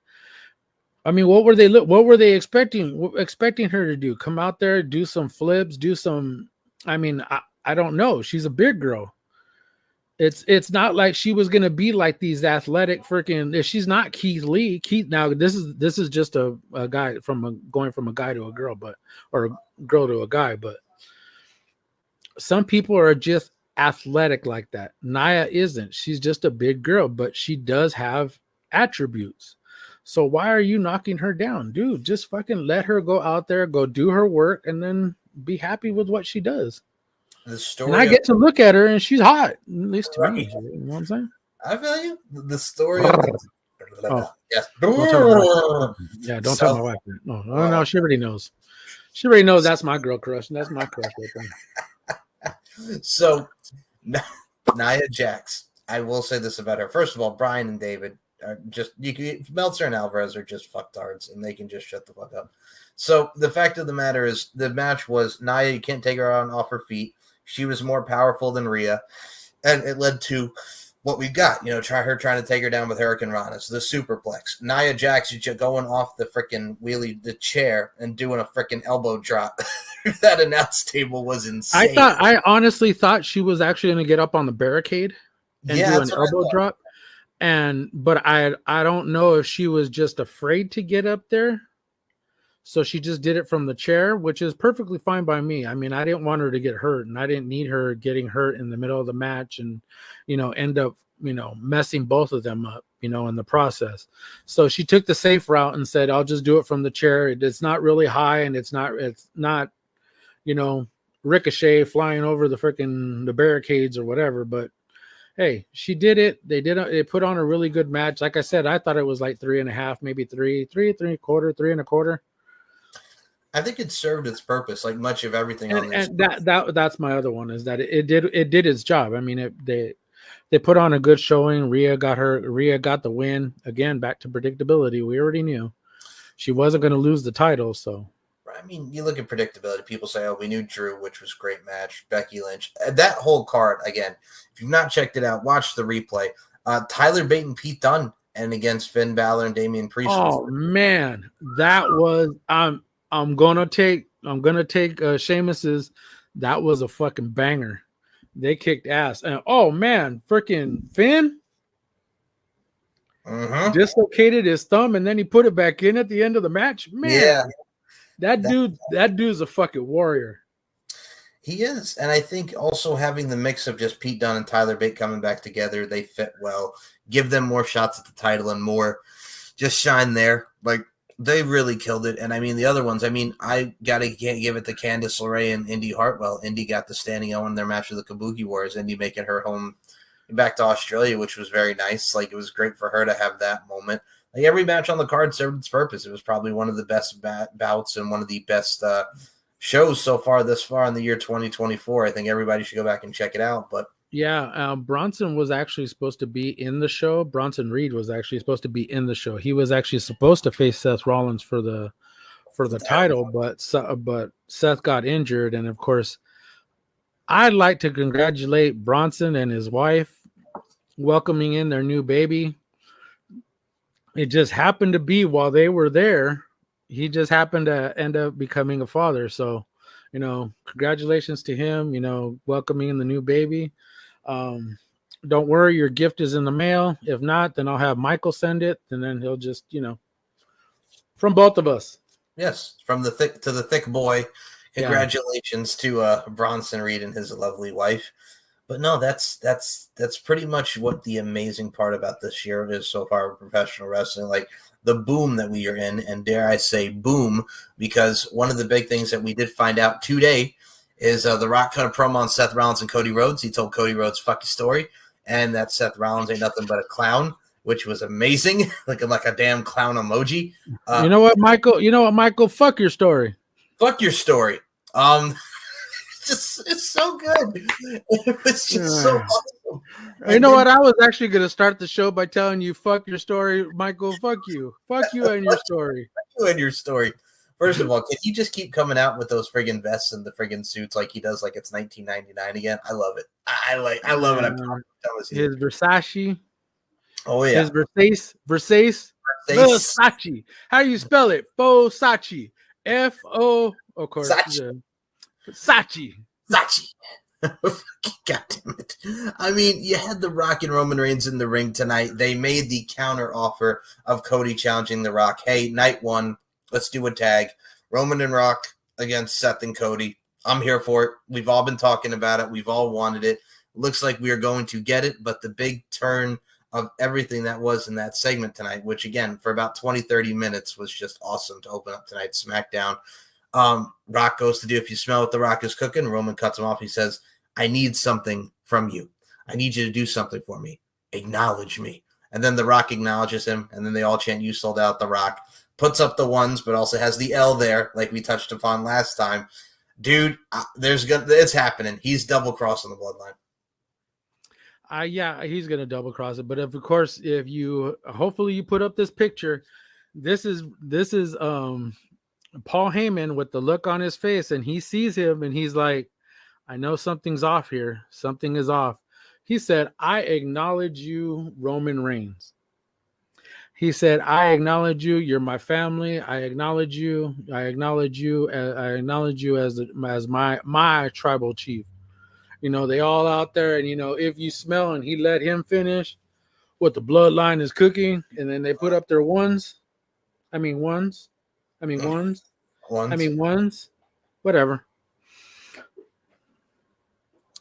S2: I mean, what were they expecting her to do? Come out there, do some flips, do some. I mean, I don't know. She's a big girl. It's not like she was gonna be like these athletic freaking. If she's not Keith Lee, now this is just a guy going from a guy to a girl, or a girl to a guy. But some people are just athletic like that. Nia isn't. She's just a big girl, but she does have attributes. So why are you knocking her down, dude? Just fucking let her go out there, go do her work, and then be happy with what she does.
S1: The story.
S2: And I get to look at her, and she's hot, at least to me. You know what I'm saying?
S1: I feel you. The story. Of yes.
S2: Don't tell my wife that. No, she already knows. She already knows that's my girl crush, and that's my crush right there.
S1: So, Nia Jax. I will say this about her. First of all, Brian and David are just Meltzer and Alvarez are just fucktards, and they can just shut the fuck up. So the fact of the matter is, the match was Nia. You can't take her on off her feet. She was more powerful than Rhea, and it led to what we got. You know, trying to take her down with Hurricane Rana, the superplex. Nia Jax just going off the freaking the chair and doing a freaking elbow drop. That announce table was insane.
S2: I honestly thought she was actually going to get up on the barricade and do an elbow drop. But I don't know if she was just afraid to get up there. So she just did it from the chair, which is perfectly fine by me. I mean, I didn't want her to get hurt, and I didn't need her getting hurt in the middle of the match and, end up, messing both of them up, in the process. So she took the safe route and said, I'll just do it from the chair. It's not really high, and it's not, ricochet flying over the barricades or whatever. But hey, she did it. They put on a really good match. Like I said, I thought it was like 3.5, maybe 3.25, 3.25.
S1: I think it served its purpose, like much of everything on this.
S2: And that's my other one, is that it did its job. I mean, they put on a good showing. Rhea got the win. Again, back to predictability. We already knew she wasn't going to lose the title. So,
S1: I mean, you look at predictability. People say, "Oh, we knew Drew," which was a great match. Becky Lynch. That whole card again. If you've not checked it out, watch the replay. Tyler Bate and Pete Dunne, and against Finn Balor and Damian Priest.
S2: Oh man, that was I'm gonna take Sheamus's. That was a fucking banger. They kicked ass, and oh man, freaking Finn dislocated his thumb, and then he put it back in at the end of the match. Man,
S1: yeah,
S2: that dude's a fucking warrior.
S1: He is, and I think also having the mix of just Pete Dunne and Tyler Bate coming back together, they fit well. Give them more shots at the title and more just shine there. Like, they really killed it. And I mean, the other ones, I mean, I gotta give it to Candice LeRae and Indy Hartwell. Indy got the standing O in their match with the Kabuki Warriors. Indy making her home back to Australia, which was very nice. Like, it was great for her to have that moment. Like, every match on the card served its purpose. It was probably one of the best bouts and one of the best shows so far this far in the year 2024. I think everybody should go back and check it out. But
S2: yeah, Bronson was actually supposed to be in the show. Bronson Reed was actually supposed to be in the show. He was actually supposed to face Seth Rollins for the title, but Seth got injured. And of course, I'd like to congratulate Bronson and his wife welcoming in their new baby. It just happened to be while they were there, he just happened to end up becoming a father. So, congratulations to him, welcoming in the new baby. Don't worry, your gift is in the mail. If not, then I'll have Michael send it, and then he'll just, from both of us.
S1: Yes, from the thick to the thick boy. Congratulations to Bronson Reed and his lovely wife. But no, that's pretty much what the amazing part about this year is so far with professional wrestling. Like, the boom that we are in, and dare I say boom, because one of the big things that we did find out today is The Rock cut a promo on Seth Rollins and Cody Rhodes. He told Cody Rhodes' fucking story, and that Seth Rollins ain't nothing but a clown, which was amazing, looking like a damn clown emoji.
S2: You know what, Michael? Fuck your story.
S1: Fuck your story. it's so good. It was just so awesome.
S2: You know what? I was actually going to start the show by telling you, fuck your story, Michael. Fuck you and your story.
S1: You and your story. First of all, can he just keep coming out with those friggin' vests and the friggin' suits like he does, like it's 1999 again? I love it. I love it.
S2: His Versace.
S1: Oh yeah.
S2: His Versace. Versace. How do you spell it? Versace. F-O. Of course. Versace.
S1: Versace. God damn it. I mean, you had The Rock and Roman Reigns in the ring tonight. They made the counter offer of Cody challenging The Rock. Hey, night one, let's do a tag. Roman and Rock against Seth and Cody. I'm here for it. We've all been talking about it. We've all wanted it. Looks like we are going to get it, but the big turn of everything that was in that segment tonight, which again, for about 20, 30 minutes was just awesome to open up tonight's SmackDown. Rock goes to do If You Smell What The Rock Is Cooking. Roman cuts him off. He says, I need something from you. I need you to do something for me. Acknowledge me. And then The Rock acknowledges him, and then they all chant, You sold out, The Rock. Puts up the ones, but also has the L there, like we touched upon last time. Dude, it's happening. He's double-crossing the Bloodline.
S2: Yeah, he's gonna double cross it. But of course, hopefully you put up this picture. This is Paul Heyman with the look on his face, and he sees him and he's like, I know something's off here. Something is off. He said, I acknowledge you, Roman Reigns. He said, I acknowledge you. You're my family. I acknowledge you. I acknowledge you. I acknowledge you as my tribal chief. You know, they all out there, and if you smell, and he let him finish what the Bloodline is cooking, and then they put up their ones. Whatever.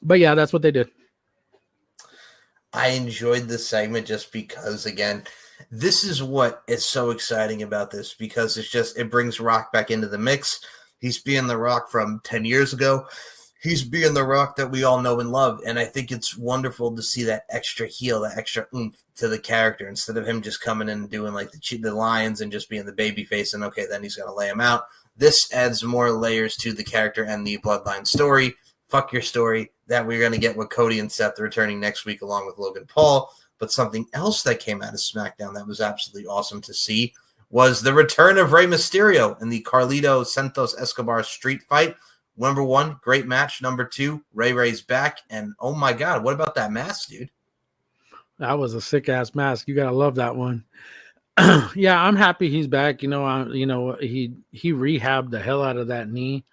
S2: But yeah, that's what they did.
S1: I enjoyed this segment just because, again, this is what is so exciting about this, because it brings Rock back into the mix. He's being The Rock from 10 years ago. He's being The Rock that we all know and love. And I think it's wonderful to see that extra heel, that extra oomph to the character, instead of him just coming in and doing like the lions and just being the baby face. And okay, then he's going to lay him out. This adds more layers to the character and the Bloodline story. Fuck your story that we're going to get with Cody and Seth returning next week along with Logan Paul. But something else that came out of SmackDown that was absolutely awesome to see was the return of Rey Mysterio in the Carlito Santos Escobar street fight. Number one, great match. Number two, Rey's back. And oh my God, what about that mask, dude?
S2: That was a sick ass mask. You got to love that one. Yeah, I'm happy he's back. He rehabbed the hell out of that knee.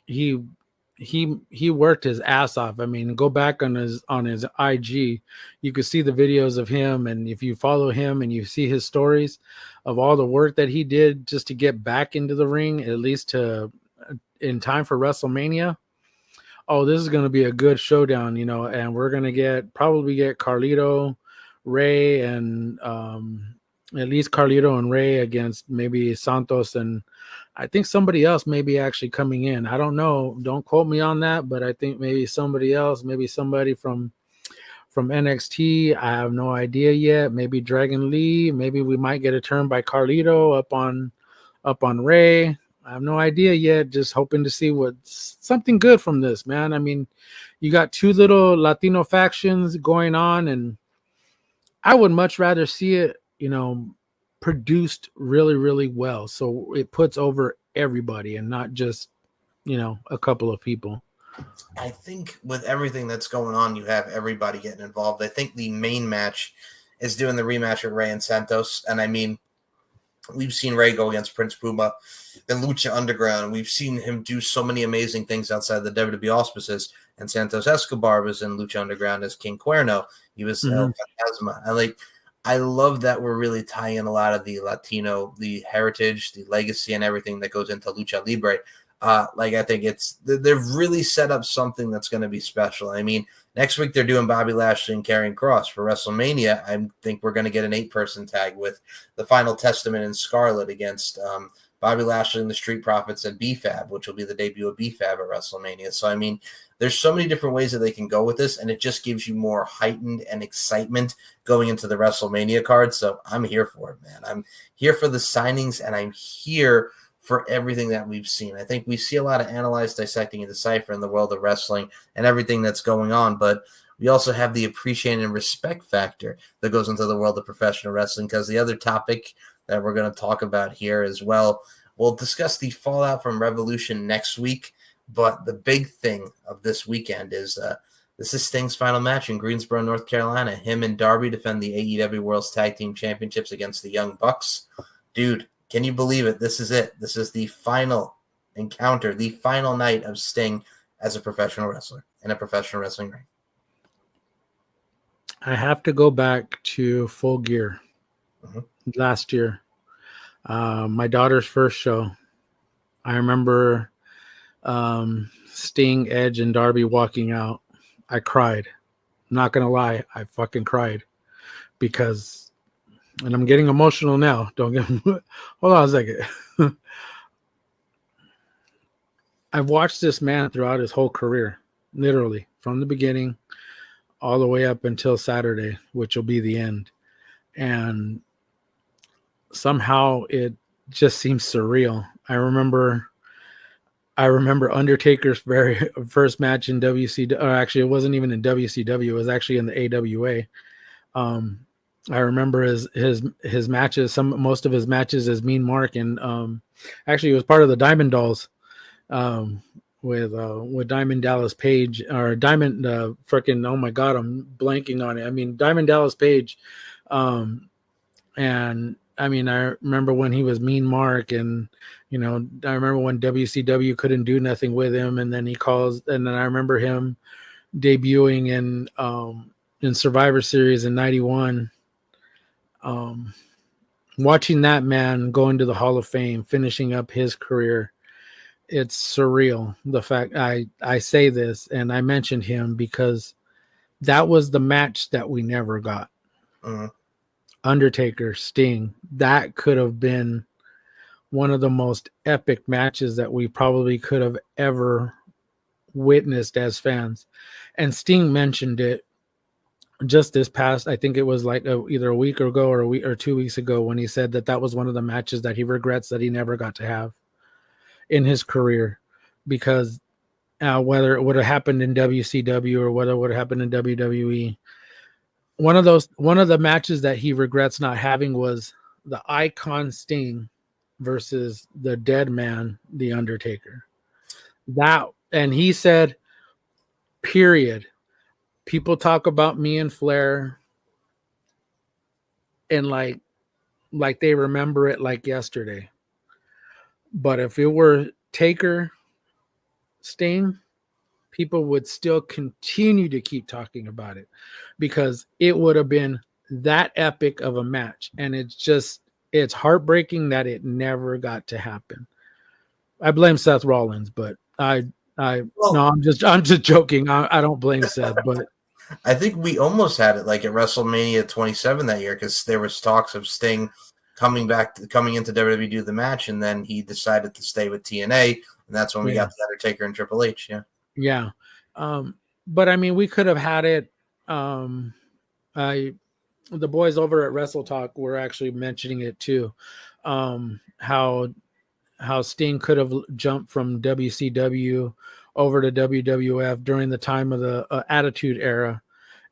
S2: He worked his ass off. I mean, go back on his IG, you could see the videos of him, and if you follow him and you see his stories of all the work that he did just to get back into the ring, at least in time for WrestleMania. Oh, this is going to be a good showdown, and we're going to probably get Carlito, Rey, and at least Carlito and Rey against maybe Santos, and I think somebody else may be actually coming in. I don't know. Don't quote me on that, but I think maybe somebody else, maybe somebody from NXT. I have no idea yet. Maybe Dragon Lee. Maybe we might get a turn by Carlito up on Rey. I have no idea yet. Just hoping to see something good from this, man. I mean, you got two little Latino factions going on, and I would much rather see it, produced really, really well. So it puts over everybody and not just, a couple of people.
S1: I think with everything that's going on, you have everybody getting involved. I think the main match is doing the rematch with Rey and Santos. And I mean, we've seen Rey go against Prince Puma in Lucha Underground. We've seen him do so many amazing things outside the WWE auspices. And Santos Escobar was in Lucha Underground as King Cuerno. He was El Fantasma. I love that we're really tying in a lot of the Latino, the heritage, the legacy, and everything that goes into Lucha Libre. I think they've really set up something that's going to be special. I mean, next week they're doing Bobby Lashley and Karrion Kross for WrestleMania. I think we're going to get an 8-person tag with the Final Testament and Scarlett against Bobby Lashley and the Street Profits and B-Fab, which will be the debut of B-Fab at WrestleMania. So, I mean, there's so many different ways that they can go with this, and it just gives you more heightened and excitement going into the WrestleMania card. So I'm here for it, man. I'm here for the signings, and I'm here for everything that we've seen. I think we see a lot of analyze, dissecting, and decipher in the world of wrestling and everything that's going on, but we also have the appreciation and respect factor that goes into the world of professional wrestling, because the other topic that we're going to talk about here as well, we'll discuss the fallout from Revolution next week, but the big thing of this weekend is this is Sting's final match in Greensboro, North Carolina. Him and Darby defend the AEW World's Tag Team Championships against the Young Bucks. Dude, can you believe it? This is it. This is the final encounter, the final night of Sting as a professional wrestler in a professional wrestling ring.
S2: I have to go back to Full Gear last year. My daughter's first show. I remember Sting, Edge, and Darby walking out. I cried. I'm not going to lie. I fucking cried because, and I'm getting emotional now. Don't get, hold on a second. I've watched this man throughout his whole career, literally from the beginning all the way up until Saturday, which will be the end. And somehow it just seems surreal. I remember Undertaker's very first match in WCW, or actually it wasn't even in WCW, it was actually in the AWA. I remember his matches, most of his matches as Mean Mark, and actually he was part of the Diamond Dolls with Diamond Dallas Page, or Diamond freaking, oh my god, I'm blanking on it. I mean Diamond Dallas Page, and I mean, I remember when he was Mean Mark, and, you know, I remember when WCW couldn't do nothing with him, and then he calls, and then I remember him debuting in Survivor Series in '91. Watching that man go into the Hall of Fame, finishing up his career, it's surreal. The fact I say this, and I mentioned him because that was the match that we never got. Undertaker, Sting, that could have been one of the most epic matches that we probably could have ever witnessed as fans. And Sting mentioned it just this past, I think it was like either a week ago or a week or 2 weeks ago, when he said that that was one of the matches that he regrets that he never got to have in his career, because whether it would have happened in WCW or whether it would have happened in WWE, one of the matches that he regrets not having was the Icon Sting versus the Deadman, the Undertaker. And he said, period. People talk about me and Flair and like they remember it like yesterday. But if it were Taker, Sting, people would still continue to keep talking about it because it would have been that epic of a match. And it's heartbreaking that it never got to happen. I blame Seth Rollins, but no, I'm just joking. I don't blame Seth, but
S1: I think we almost had it like at WrestleMania 27 that year, because there was talks of Sting coming into WWE to do the match, and then he decided to stay with TNA, and that's when we got the Undertaker and Triple H.
S2: Yeah. But I mean, we could have had it. The boys over at Wrestle Talk were actually mentioning it too. How Sting could have jumped from WCW over to WWF during the time of the Attitude Era,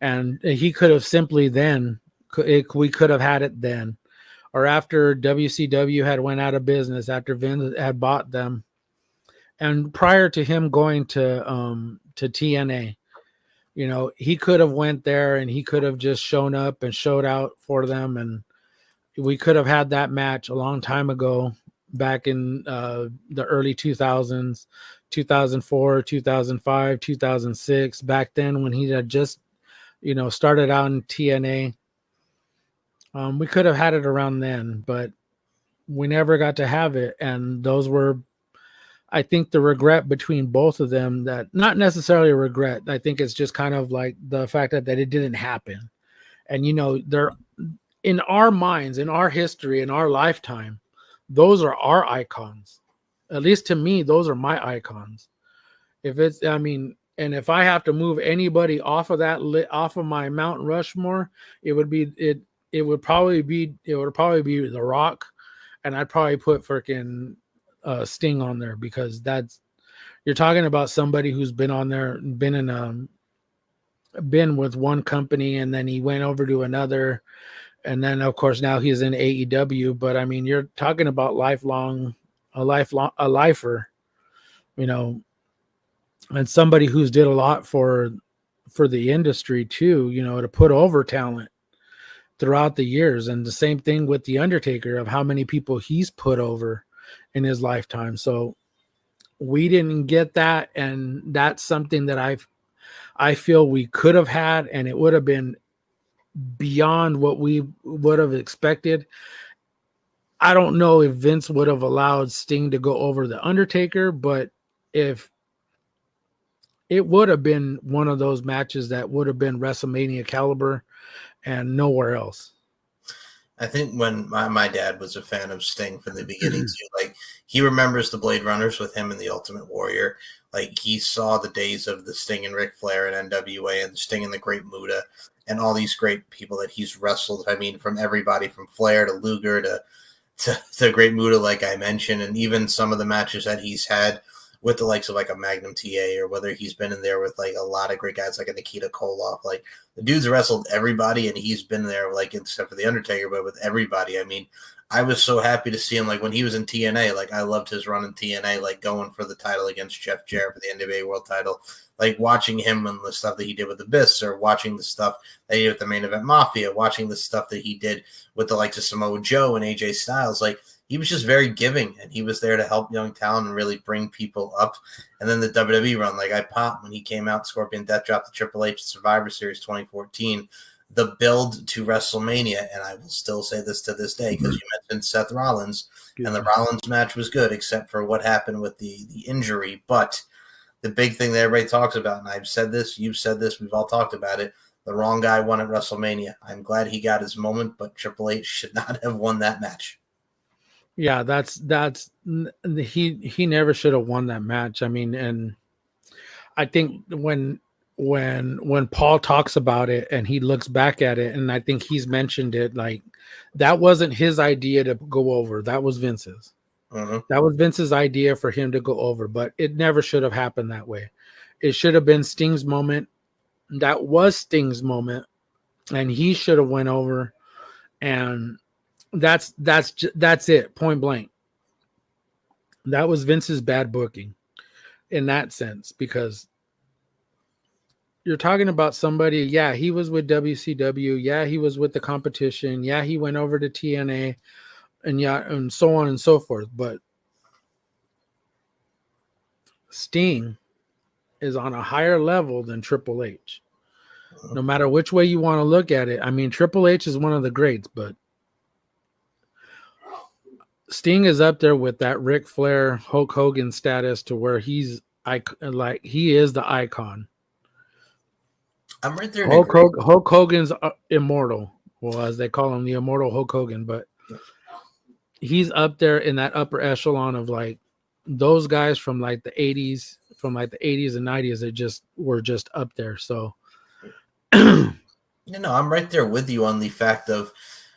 S2: and he could have simply we could have had it then, or after WCW had went out of business, after Vince had bought them, and prior to him going to TNA. You know, he could have went there and he could have just shown up and showed out for them. And we could have had that match a long time ago, back in the early 2000s, 2004, 2005, 2006, back then when he had just, started out in TNA. We could have had it around then, but we never got to have it. And those were, I think, the regret between both of them, that not necessarily a regret. I think it's just kind of like the fact that it didn't happen. And, they're in our minds, in our history, in our lifetime, those are our icons. At least to me, those are my icons. And if I have to move anybody off of my Mount Rushmore, it would probably be The Rock. And I'd probably put freaking Sting on there, because you're talking about somebody who's been on there, been with one company, and then he went over to another, and then of course now he's in AEW. But I mean, you're talking about a lifer, and somebody who's did a lot for the industry too, to put over talent throughout the years. And the same thing with the Undertaker, of how many people he's put over in his lifetime. So we didn't get that, and that's something that I feel we could have had, and it would have been beyond what we would have expected. I don't know if Vince would have allowed Sting to go over the Undertaker, but if it would have been one of those matches that would have been WrestleMania caliber and nowhere else.
S1: I think when my dad was a fan of Sting from the beginning too, like he remembers the Blade Runners with him and the Ultimate Warrior. Like he saw the days of the Sting and Ric Flair and NWA and the Sting and the Great Muta and all these great people that he's wrestled. I mean, from everybody from Flair to Luger to Great Muta, like I mentioned, and even some of the matches that he's had with the likes of like a Magnum TA, or whether he's been in there with like a lot of great guys like a Nikita Koloff. Like the dude's wrestled everybody, and he's been there, like except for the Undertaker, but with everybody. I mean, I was so happy to see him. Like when he was in TNA, like I loved his run in TNA, like going for the title against Jeff Jarrett for the NWA World Title. Like watching him and the stuff that he did with Abyss, or watching the stuff that he did with the Main Event Mafia, watching the stuff that he did with the likes of Samoa Joe and AJ Styles. Like he was just very giving, and he was there to help young talent and really bring people up. And then the WWE run, like I popped when he came out, Scorpion Death dropped the Triple H Survivor Series 2014, the build to WrestleMania. And I will still say this to this day, because you mentioned Seth Rollins, and the Rollins match was good, except for what happened with the injury. But the big thing that everybody talks about, and I've said this, you've said this, we've all talked about it, the wrong guy won at WrestleMania. I'm glad he got his moment, but Triple H should not have won that match.
S2: Yeah, he never should have won that match. I mean, and I think when Paul talks about it and he looks back at it, and I think he's mentioned it, like that wasn't his idea to go over. That was Vince's.
S1: Mm-hmm.
S2: That was Vince's idea for him to go over, but it never should have happened that way. It should have been Sting's moment. That was Sting's moment, and he should have went over, and that's it, point blank. That was Vince's bad booking in that sense, because you're talking about somebody, yeah, he was with WCW, yeah, he was with the competition, yeah, he went over to TNA, and yeah, and so on and so forth, but Sting is on a higher level than Triple H. No matter which way you want to look at it. I mean, Triple H is one of the greats, but Sting is up there with that Ric Flair, Hulk Hogan status, to where he is the icon.
S1: I'm right there.
S2: Hulk Hogan's immortal, well, as they call him, the immortal Hulk Hogan, but he's up there in that upper echelon of like those guys from like the 80s, and 90s that were just up there. So,
S1: I'm right there with you on the fact of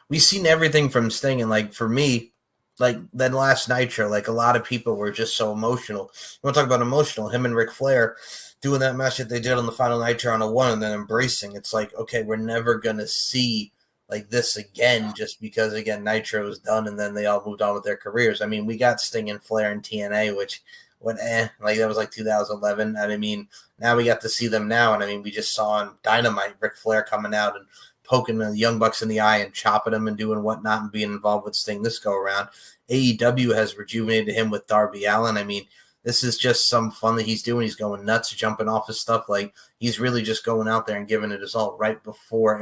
S1: we've seen everything from Sting, and like for me, like then last Nitro, like a lot of people were just so emotional. You want to talk about emotional? Him and Ric Flair doing that match that they did on the final Nitro on a 1, and then embracing. It's like, okay, we're never gonna see like this again, just because again Nitro is done, and then they all moved on with their careers. I mean, we got Sting and Flair in TNA, which like that was like 2011. And I mean, now we got to see them now, and I mean, we just saw on Dynamite Ric Flair coming out and poking the Young Bucks in the eye and chopping them and doing whatnot and being involved with Sting this go around. AEW has rejuvenated him with Darby Allin. I mean, this is just some fun that he's doing. He's going nuts, jumping off his stuff. Like he's really just going out there and giving it his all right before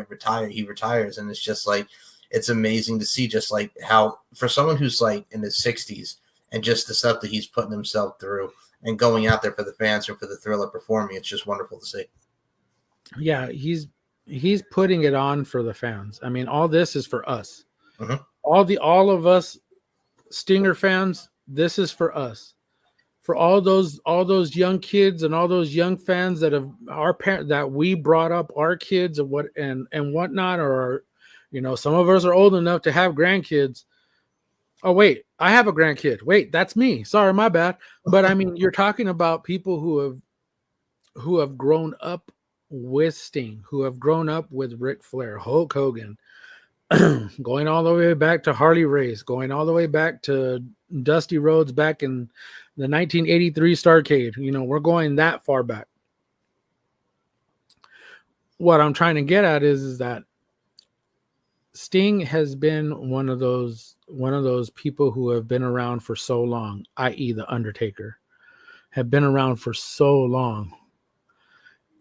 S1: he retires. And it's just like, it's amazing to see just like how for someone who's like in his 60s and just the stuff that he's putting himself through and going out there for the fans or for the thrill of performing. It's just wonderful to see.
S2: Yeah, he's putting it on for the fans. I mean, all this is for us.
S1: Mm-hmm.
S2: All of us Stinger fans, this is for us. For all those young kids and all those young fans that have our parents that we brought up our kids and whatnot, or some of us are old enough to have grandkids. Oh, wait, I have a grandkid. Wait, that's me. Sorry, my bad. But I mean, you're talking about people who have grown up with Sting, who have grown up with Ric Flair, Hulk Hogan, going all the way back to Harley Race, going all the way back to Dusty Rhodes back in the 1983 Starrcade. You know, we're going that far back. What I'm trying to get at is that Sting has been one of those people who have been around for so long, i.e. The Undertaker, have been around for so long.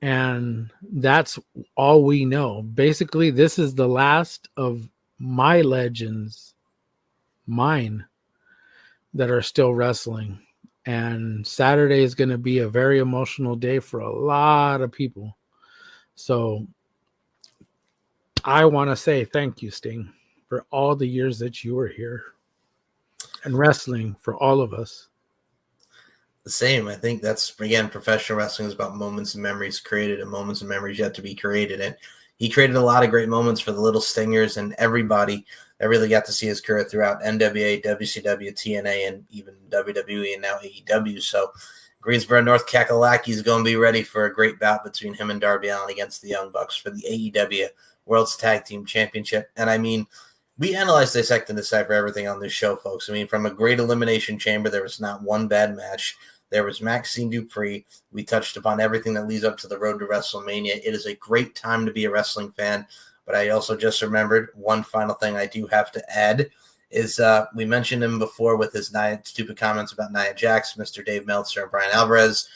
S2: And that's all we know. Basically, this is the last of my legends, mine, that are still wrestling. And Saturday is going to be a very emotional day for a lot of people. So I want to say thank you, Sting, for all the years that you were here and wrestling for all of us.
S1: The same. I think that's, again, professional wrestling is about moments and memories created and moments and memories yet to be created. And he created a lot of great moments for the little Stingers and everybody that really got to see his career throughout NWA, WCW, TNA, and even WWE and now AEW. So Greensboro, North Kakalaki is going to be ready for a great bout between him and Darby Allin against the Young Bucks for the AEW World's Tag Team Championship. And I mean, we analyzed, dissect, and decipher everything on this show, folks. I mean, from a great Elimination Chamber, there was not one bad match. There was Maxine Dupree. We touched upon everything that leads up to the road to WrestleMania. It is a great time to be a wrestling fan. But I also just remembered one final thing I do have to add is we mentioned him before with his stupid comments about Nia Jax, Mr. Dave Meltzer, and Brian Alvarez.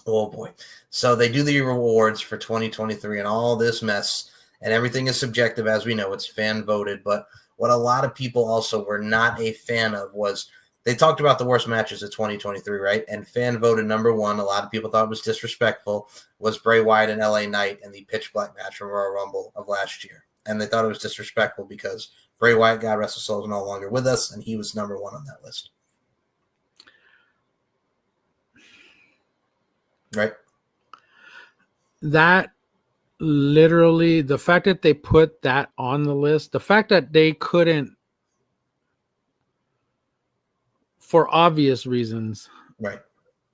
S1: Oh boy. So they do the rewards for 2023 and all this mess, and everything is subjective, as we know. It's fan voted. But what a lot of people also were not a fan of was they talked about the worst matches of 2023, right? And fan voted number one, a lot of people thought it was disrespectful, was Bray Wyatt and LA Knight in the pitch black match from Royal Rumble of last year. And they thought it was disrespectful because Bray Wyatt, God rest his soul, is no longer with us, and he was number one on that list. Right?
S2: That literally, the fact that they put that on the list, the fact that they couldn't, for obvious reasons,
S1: right,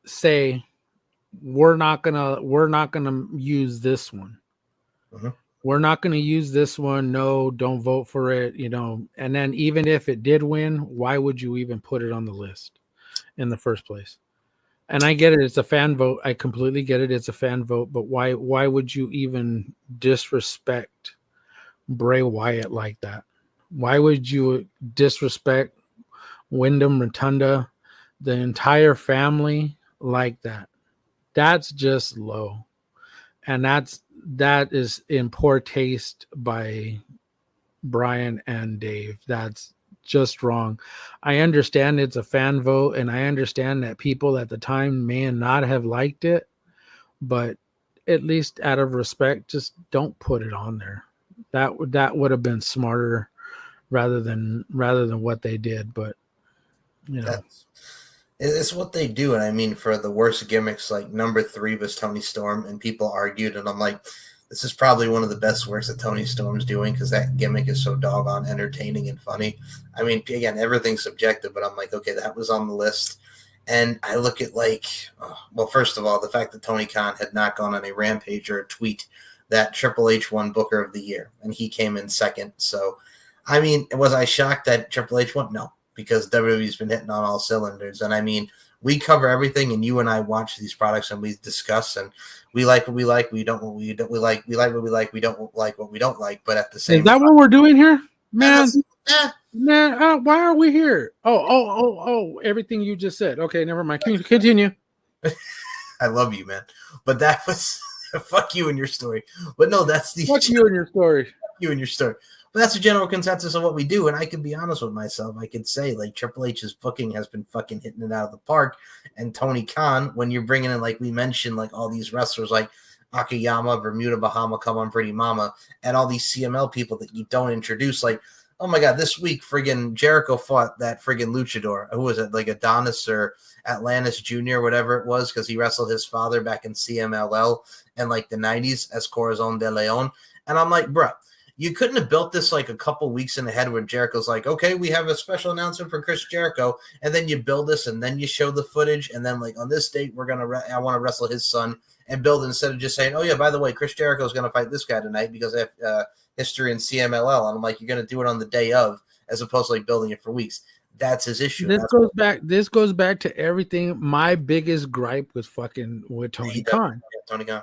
S2: say we're not gonna use this one.
S1: Mm-hmm.
S2: We're not gonna use this one. No, don't vote for it. You know, and then even if it did win, why would you even put it on the list in the first place? And I get it; it's a fan vote. I completely get it; it's a fan vote. But why would you even disrespect Bray Wyatt like that? Why would you disrespect Wyndham Rotunda, the entire family like that? That's just low. And that is in poor taste by Brian and Dave. That's just wrong. I understand it's a fan vote, and I understand that people at the time may not have liked it, but at least out of respect, just don't put it on there. That would have been smarter rather than what they did. But you know,
S1: it's what they do. And I mean, for the worst gimmicks, like number 3 was Tony Storm, and people argued, and I'm like, this is probably one of the best works that Tony Storm's doing because that gimmick is so doggone entertaining and funny. I mean, again, everything's subjective, but I'm like, okay, that was on the list. And I look at well, first of all, the fact that Tony Khan had not gone on a rampage or a tweet that Triple H won Booker of the Year, and he came in second. So, I mean, was I shocked that Triple H won? No, because WWE's been hitting on all cylinders. And I mean, we cover everything, and you and I watch these products and we discuss, and we like what we like, we don't what we don't, we like what we like, we don't like what we don't like. But at the same time,
S2: is that what we're doing here, man? Man, why are we here? Oh, everything you just said. Okay, never mind. Can you continue?
S1: I love you, man. But that was fuck you and your story. But no, that's the
S2: fuck you and your story.
S1: You and your story. But that's the general consensus of what we do. And I can be honest with myself. I could say, like, Triple H's booking has been fucking hitting it out of the park. And Tony Khan, when you're bringing in, like we mentioned, like all these wrestlers like Akiyama, Bermuda Bahama, Come On Pretty Mama, and all these CML people that you don't introduce. Like, oh my God, this week friggin' Jericho fought that friggin' luchador. Who was it? Like Adonis or Atlantis Jr., whatever it was, because he wrestled his father back in CMLL in like the 90s as Corazon de Leon. And I'm like, bruh, You couldn't have built this like a couple weeks in ahead where Jericho's like, okay, we have a special announcement for Chris Jericho, and then you build this, and then you show the footage, and then like on this date I want to wrestle his son, and build it instead of just saying, oh yeah, by the way, Chris Jericho is going to fight this guy tonight because I have history in CMLL, and I'm like, you're going to do it on the day of, as opposed to like building it for weeks. That's his issue.
S2: This goes back to everything. My biggest gripe with Tony Khan.
S1: Yeah, Tony Khan.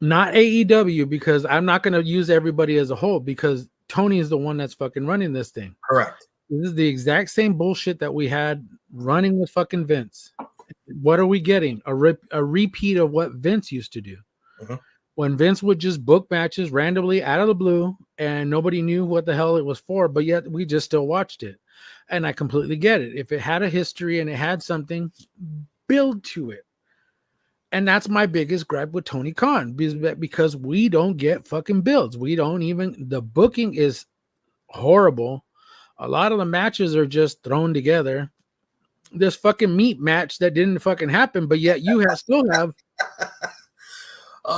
S2: Not AEW, because I'm not going to use everybody as a whole, because Tony is the one that's fucking running this thing.
S1: Correct.
S2: This is the exact same bullshit that we had running with fucking Vince. What are we getting? A repeat of what Vince used to do.
S1: Mm-hmm.
S2: When Vince would just book matches randomly out of the blue and nobody knew what the hell it was for, but yet we just still watched it. And I completely get it. If it had a history and it had something, build to it. And that's my biggest gripe with Tony Khan, because we don't get fucking builds. The booking is horrible. A lot of the matches are just thrown together. This fucking meat match that didn't fucking happen, but yet you still have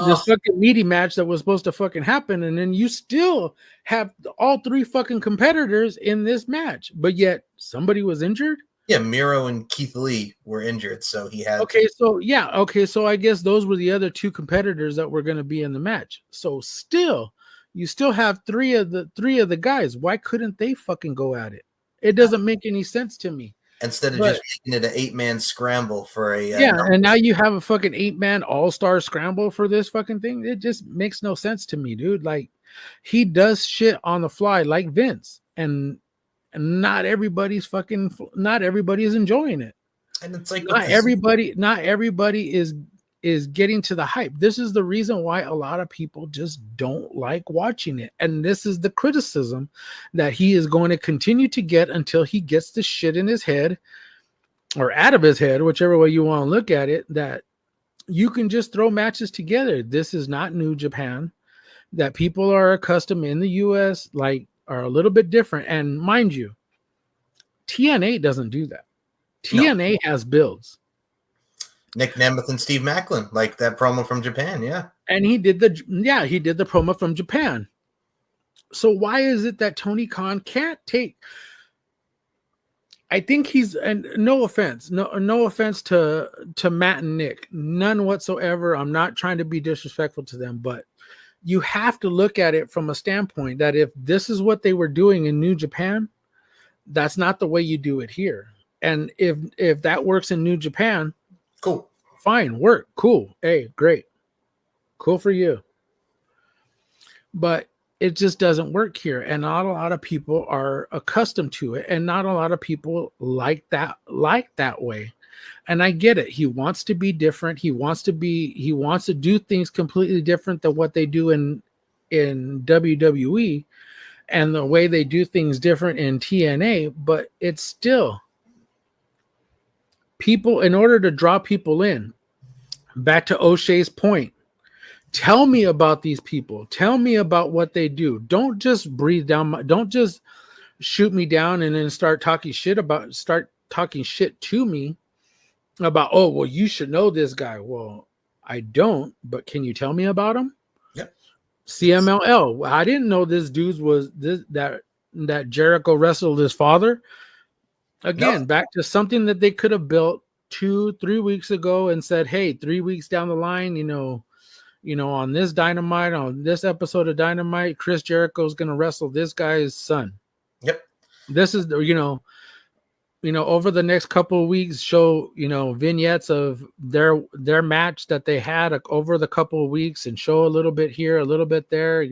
S2: this fucking meaty match that was supposed to fucking happen, and then you still have all three fucking competitors in this match, but yet somebody was injured.
S1: Yeah, Miro and Keith Lee were injured, so he had.
S2: So I guess those were the other two competitors that were going to be in the match. So you still have three of the guys. Why couldn't they fucking go at it? It doesn't make any sense to me.
S1: Instead of just making it an 8-man scramble for a
S2: and now you have a fucking 8-man all-star scramble for this fucking thing. It just makes no sense to me, dude. Like, he does shit on the fly like Vince, and not everybody's enjoying it.
S1: And it's like
S2: not everybody is getting to the hype. This is the reason why a lot of people just don't like watching it. And this is the criticism that he is going to continue to get until he gets the shit in his head, or out of his head, whichever way you want to look at it, that you can just throw matches together. This is not New Japan, that people are accustomed in the US, like, are a little bit different. And mind you, TNA doesn't do that. TNA has builds.
S1: Nick Nemeth and Steve Macklin, like that promo from Japan, yeah.
S2: And he did the promo from Japan. So why is it that Tony Khan can't take? I think he's, and no offense to Matt and Nick, none whatsoever. I'm not trying to be disrespectful to them, but you have to look at it from a standpoint that if this is what they were doing in New Japan, that's not the way you do it here. And if that works in New Japan,
S1: cool,
S2: fine, work, cool, hey, great, cool for you. But it just doesn't work here, and not a lot of people are accustomed to it, and not a lot of people like that way. And I get it. He wants to be different. He wants to do things completely different than what they do in WWE, and the way they do things different in TNA. But it's still people, in order to draw people in. Back to O'Shea's point. Tell me about these people. Tell me about what they do. Don't just breathe down don't just shoot me down and then start talking shit to me about, oh, well, you should know this guy. Well, I don't, but can you tell me about him?
S1: Yep.
S2: CMLL. I didn't know this dude was that Jericho wrestled his father. Again, back to something that they could have built 2-3 weeks ago and said, hey, 3 weeks down the line, on this Dynamite, on this episode of Dynamite, Chris Jericho is going to wrestle this guy's son.
S1: Yep.
S2: This is, over the next couple of weeks, show, vignettes of their match that they had over the couple of weeks, and show a little bit here, a little bit there,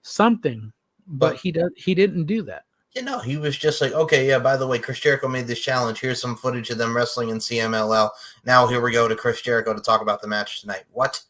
S2: something. But he didn't do that.
S1: He was just like, okay, yeah, by the way, Chris Jericho made this challenge. Here's some footage of them wrestling in CMLL. Now here we go to Chris Jericho to talk about the match tonight. What?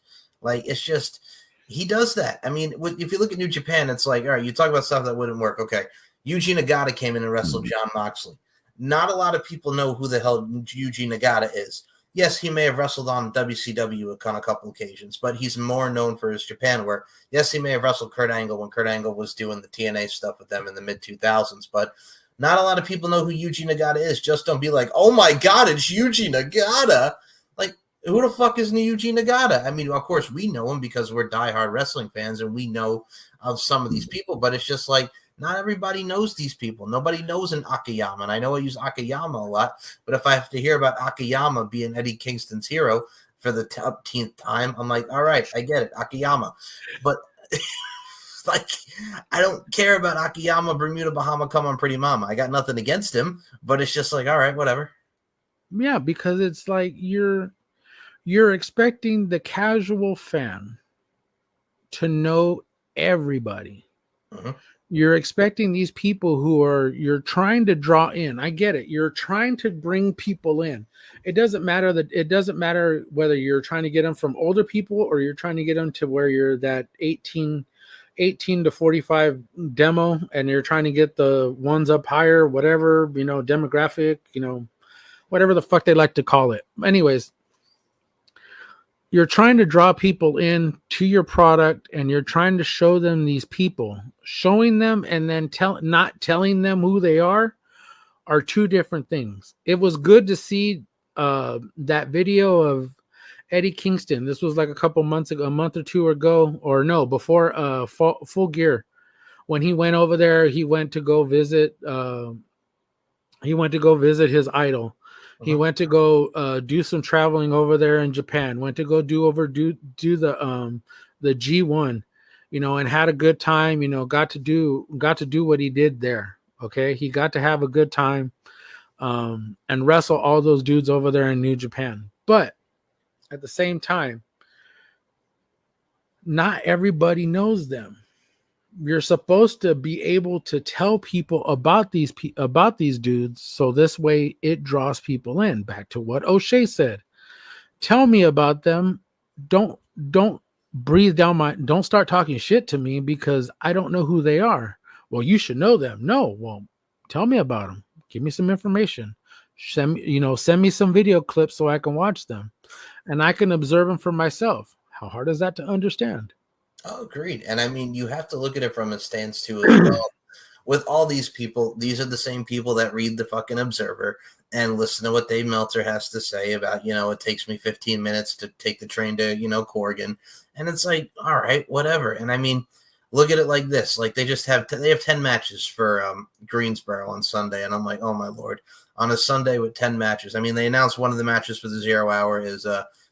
S1: Like, it's just, he does that. I mean, if you look at New Japan, it's like, all right, you talk about stuff that wouldn't work. Okay, Yuji Nagata came in and wrestled Jon Moxley. Not a lot of people know who the hell Yuji Nagata is. Yes, he may have wrestled on WCW on a couple occasions, but he's more known for his Japan work. Yes, he may have wrestled Kurt Angle when Kurt Angle was doing the TNA stuff with them in the mid-2000s, but not a lot of people know who Yuji Nagata is. Just don't be like, oh my God, it's Yuji Nagata. Like, Who the fuck is Yuji Nagata? I mean, of course, we know him because we're diehard wrestling fans and we know of some of these people, but it's just like not everybody knows these people. Nobody knows an Akiyama. And I know I use Akiyama a lot, but if I have to hear about Akiyama being Eddie Kingston's hero for the 10th time, I'm like, all right, I get it, Akiyama. But like, I don't care about Akiyama, Bermuda, Bahama, come on, Pretty Mama. I got nothing against him, but it's just like, all right, whatever.
S2: Yeah, because it's like you're expecting the casual fan to know everybody.
S1: Mm-hmm.
S2: You're expecting these people you're trying to draw in. I get it. You're trying to bring people in. It doesn't matter whether you're trying to get them from older people or you're trying to get them to where you're that 18 to 45 demo and you're trying to get the ones up higher, whatever, demographic, whatever the fuck they like to call it. Anyways, you're trying to draw people in to your product and you're trying to show them these people. Showing them and then not telling them who they are two different things. It was good to see that video of Eddie Kingston. This was like a month or two ago, or no, before Full Gear. When he went over there, he went to go visit his idol. He went to go do some traveling over there in Japan. Went to go do the G1, and had a good time. Got to do what he did there. Okay, he got to have a good time, and wrestle all those dudes over there in New Japan. But at the same time, not everybody knows them. You're supposed to be able to tell people about these dudes, so this way it draws people in. Back to what O'Shea said. Tell me about them. Don't breathe down don't start talking shit to me because I don't know who they are. Well, you should know them. No, well, tell me about them. Give me some information. Send me some video clips so I can watch them and I can observe them for myself. How hard is that to understand?
S1: Oh, agreed. And I mean, you have to look at it from a stance too as well. With all these people, these are the same people that read the fucking Observer and listen to what Dave Meltzer has to say about, it takes me 15 minutes to take the train to, Corrigan. And it's like, all right, whatever. And I mean, look at it like this. Like they have 10 matches for Greensboro on Sunday. And I'm like, oh my Lord, on a Sunday with 10 matches. I mean, they announced one of the matches for the 0 hour is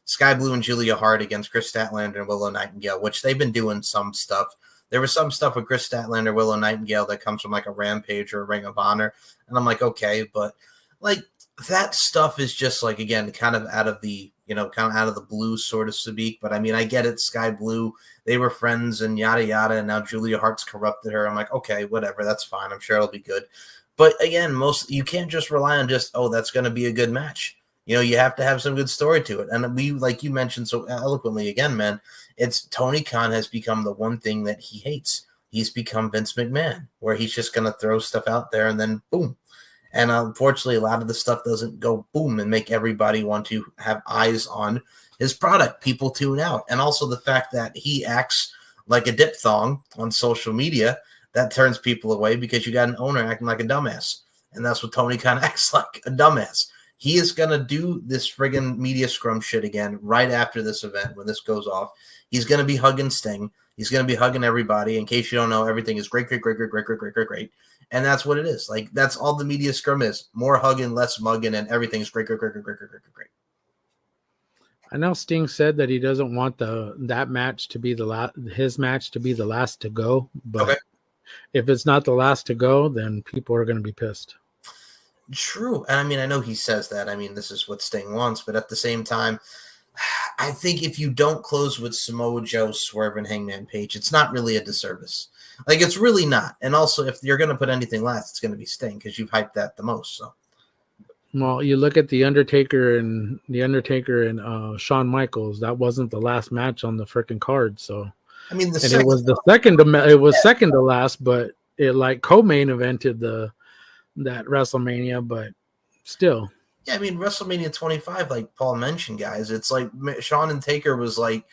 S1: Sky Blue and Julia Hart against Chris Statlander and Willow Nightingale, which they've been doing some stuff. There was some stuff with Chris Statlander, Willow Nightingale that comes from like a Rampage or a Ring of Honor. And I'm like, okay, but like that stuff is just like, again, kind of out of the, kind of out of the blue, sort of speak. But I mean, I get it. Sky Blue, they were friends and yada, yada. And now Julia Hart's corrupted her. I'm like, okay, whatever. That's fine. I'm sure it'll be good. But again, you can't just rely on just, oh, that's going to be a good match. You have to have some good story to it. And we, like you mentioned so eloquently again, man, it's Tony Khan has become the one thing that he hates. He's become Vince McMahon, where he's just going to throw stuff out there and then boom. And unfortunately, a lot of the stuff doesn't go boom and make everybody want to have eyes on his product. People tune out. And also the fact that he acts like a diphthong on social media, that turns people away because you got an owner acting like a dumbass. And that's what Tony Khan acts like, a dumbass. He is going to do this friggin' media scrum shit again right after this event when this goes off. He's going to be hugging Sting. He's going to be hugging everybody. In case you don't know, everything is great. And that's what it is. Like, that's all the media scrum is. More hugging, less mugging, and everything is great.
S2: I know Sting said that he doesn't want that match to be his match to be the last to go. But if it's not the last to go, then people are going to be pissed.
S1: True. And I mean, I know he says that. I mean, this is what Sting wants. But at the same time, I think if you don't close with Samoa Joe, Swerve, and Hangman Page, it's not really a disservice. Like, it's really not. And also, if you're going to put anything last, it's going to be Sting because you've hyped that the most. So,
S2: well, you look at the Undertaker and Shawn Michaels. That wasn't the last match on the freaking card. So, I mean, it was the second. It was second to last, but it like co-main evented that WrestleMania, but still.
S1: Yeah, I mean, WrestleMania 25, like Paul mentioned, guys, it's like Shawn and Taker was like,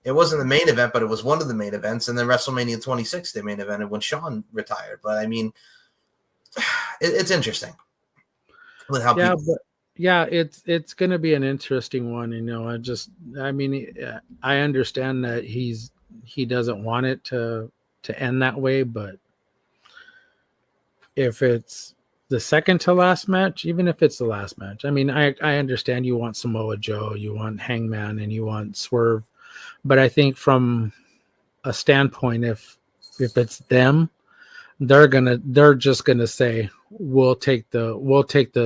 S1: it wasn't the main event, but it was one of the main events. And then WrestleMania 26, they main evented when Shawn retired. But I mean, it's interesting with how people.
S2: yeah, it's going to be an interesting one. I understand that he doesn't want it to end that way, but if it's the second to last match, even if it's the last match, I understand you want Samoa Joe, you want Hangman, and you want Swerve, but I think from a standpoint, if it's them, they're just gonna say we'll take the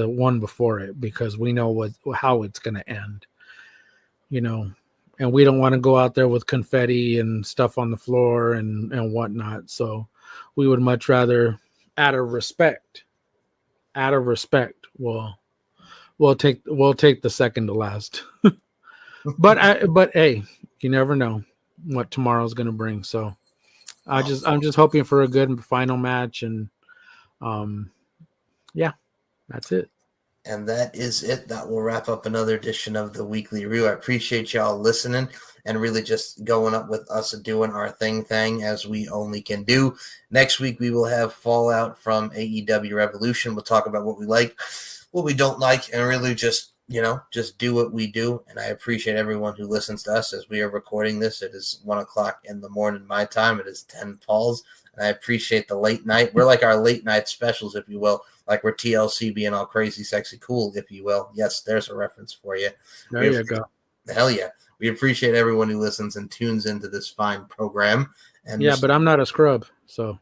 S2: one before it because we know how it's gonna end, and we don't want to go out there with confetti and stuff on the floor and whatnot. So we would much rather, out of respect, we'll take the second to last. but hey, you never know what tomorrow's gonna bring. So I'm just hoping for a good final match, and yeah, that's it.
S1: And that is it. That will wrap up another edition of the Weekly Review. I appreciate y'all listening and really just going up with us and doing our thing as we only can do. Next week, we will have Fallout from AEW Revolution. We'll talk about what we like, what we don't like, and really just do what we do. And I appreciate everyone who listens to us as we are recording this. It is 1:00 in the morning, my time. It is 10 Paul's. And I appreciate the late night. We're like our late night specials, if you will. Like we're TLC being all crazy, sexy, cool, if you will. Yes, there's a reference for you.
S2: There you go.
S1: Hell yeah. We appreciate everyone who listens and tunes into this fine program. And
S2: yeah, but I'm not a scrub, so.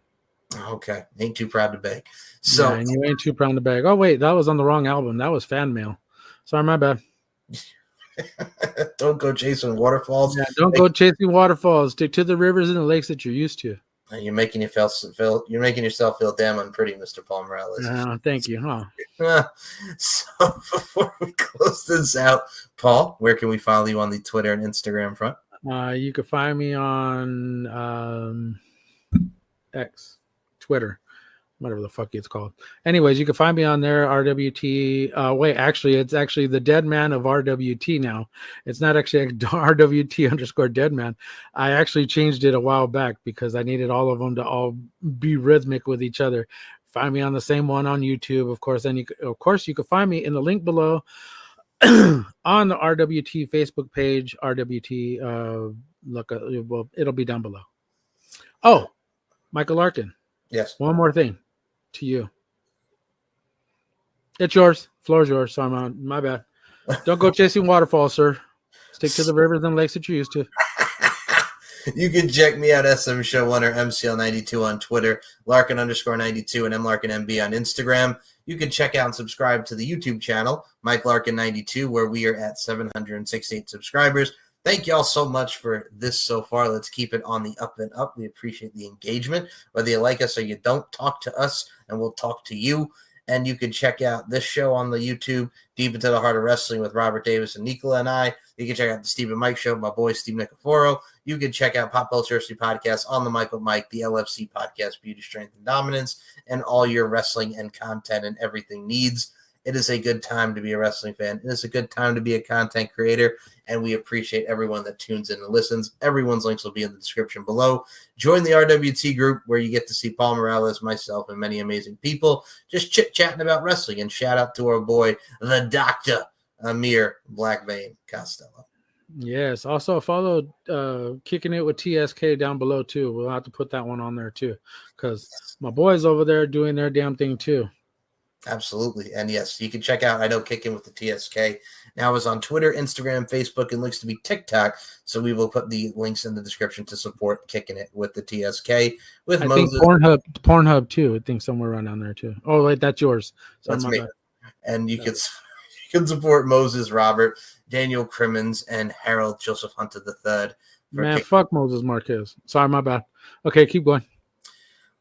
S1: Okay. Ain't too proud to beg. So,
S2: yeah, and you ain't too proud to beg. Oh, wait, that was on the wrong album. That was Fan Mail. Sorry, my bad.
S1: Don't go chasing waterfalls.
S2: Yeah, don't go chasing waterfalls. Stick to the rivers and the lakes that you're used to.
S1: You're making yourself feel damn unpretty, Mr. Paul Morales.
S2: Thank you. Huh?
S1: So before we close this out, Paul, where can we follow you on the Twitter and Instagram front?
S2: You can find me on X, Twitter, whatever the fuck it's called. Anyways, you can find me on there, RWT. It's actually the Deadman of RWT now. It's not actually RWT_Deadman. I actually changed it a while back because I needed all of them to all be rhythmic with each other. Find me on the same one on YouTube, of course. And you can find me in the link below on the RWT Facebook page. RWT, it'll be down below. Oh, Michael Larkin.
S1: Yes.
S2: One more thing to you. It's yours. Floor's yours. So my bad. Don't go chasing waterfalls, sir. Stick to the rivers and lakes that you're used to.
S1: You can check me out, SM Show 1 or MCL92 on Twitter, Larkin_92 and MLarkinMB on Instagram. You can check out and subscribe to the YouTube channel, Mike Larkin92, where we are at 768 subscribers. Thank you all so much for this so far. Let's keep it on the up and up. We appreciate the engagement. Whether you like us or you don't, talk to us, and we'll talk to you. And you can check out this show on the YouTube, Deep Into the Heart of Wrestling with Robert Davis and Nicola and I. You can check out the Steve and Mike Show, my boy Steve Nicoforo. You can check out Pop Culture Podcast on the Mike with Mike, the LFC podcast, Beauty, Strength, and Dominance, and all your wrestling and content and everything needs. It is a good time to be a wrestling fan. It is a good time to be a content creator, and we appreciate everyone that tunes in and listens. Everyone's links will be in the description below. Join the RWT group where you get to see Paul Morales, myself, and many amazing people just chit-chatting about wrestling. And shout out to our boy, the Dr. Amir Blackvein Costello.
S2: Yes. Also follow Kicking It with TSK down below, too. We'll have to put that one on there, too, because my boys over there doing their damn thing, too.
S1: Absolutely. And yes, you can check out I Know Kicking with the TSK. Now is on Twitter, Instagram, Facebook, and looks to be TikTok. So we will put the links in the description to support Kicking It with the TSK. With Moses.
S2: Think Pornhub too. I think somewhere around down there too. Oh, wait, that's yours.
S1: That's me. And you can support Moses, Robert, Daniel Crimmins, and Harold Joseph Hunter III.
S2: Man, fuck Moses Marquez. Sorry, my bad. Okay, keep going.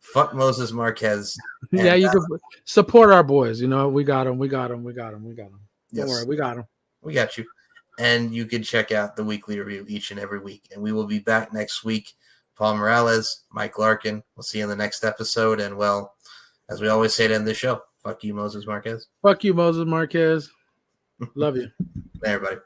S1: Fuck Moses Marquez.
S2: Yeah, you can support our boys. You know, we got them. Don't worry, we got them.
S1: We got you. And you can check out the weekly review each and every week. And we will be back next week. Paul Morales, Mike Larkin. We'll see you in the next episode. And, well, as we always say to end the show, fuck you, Moses Marquez.
S2: Fuck you, Moses Marquez. Love you.
S1: Hey, everybody.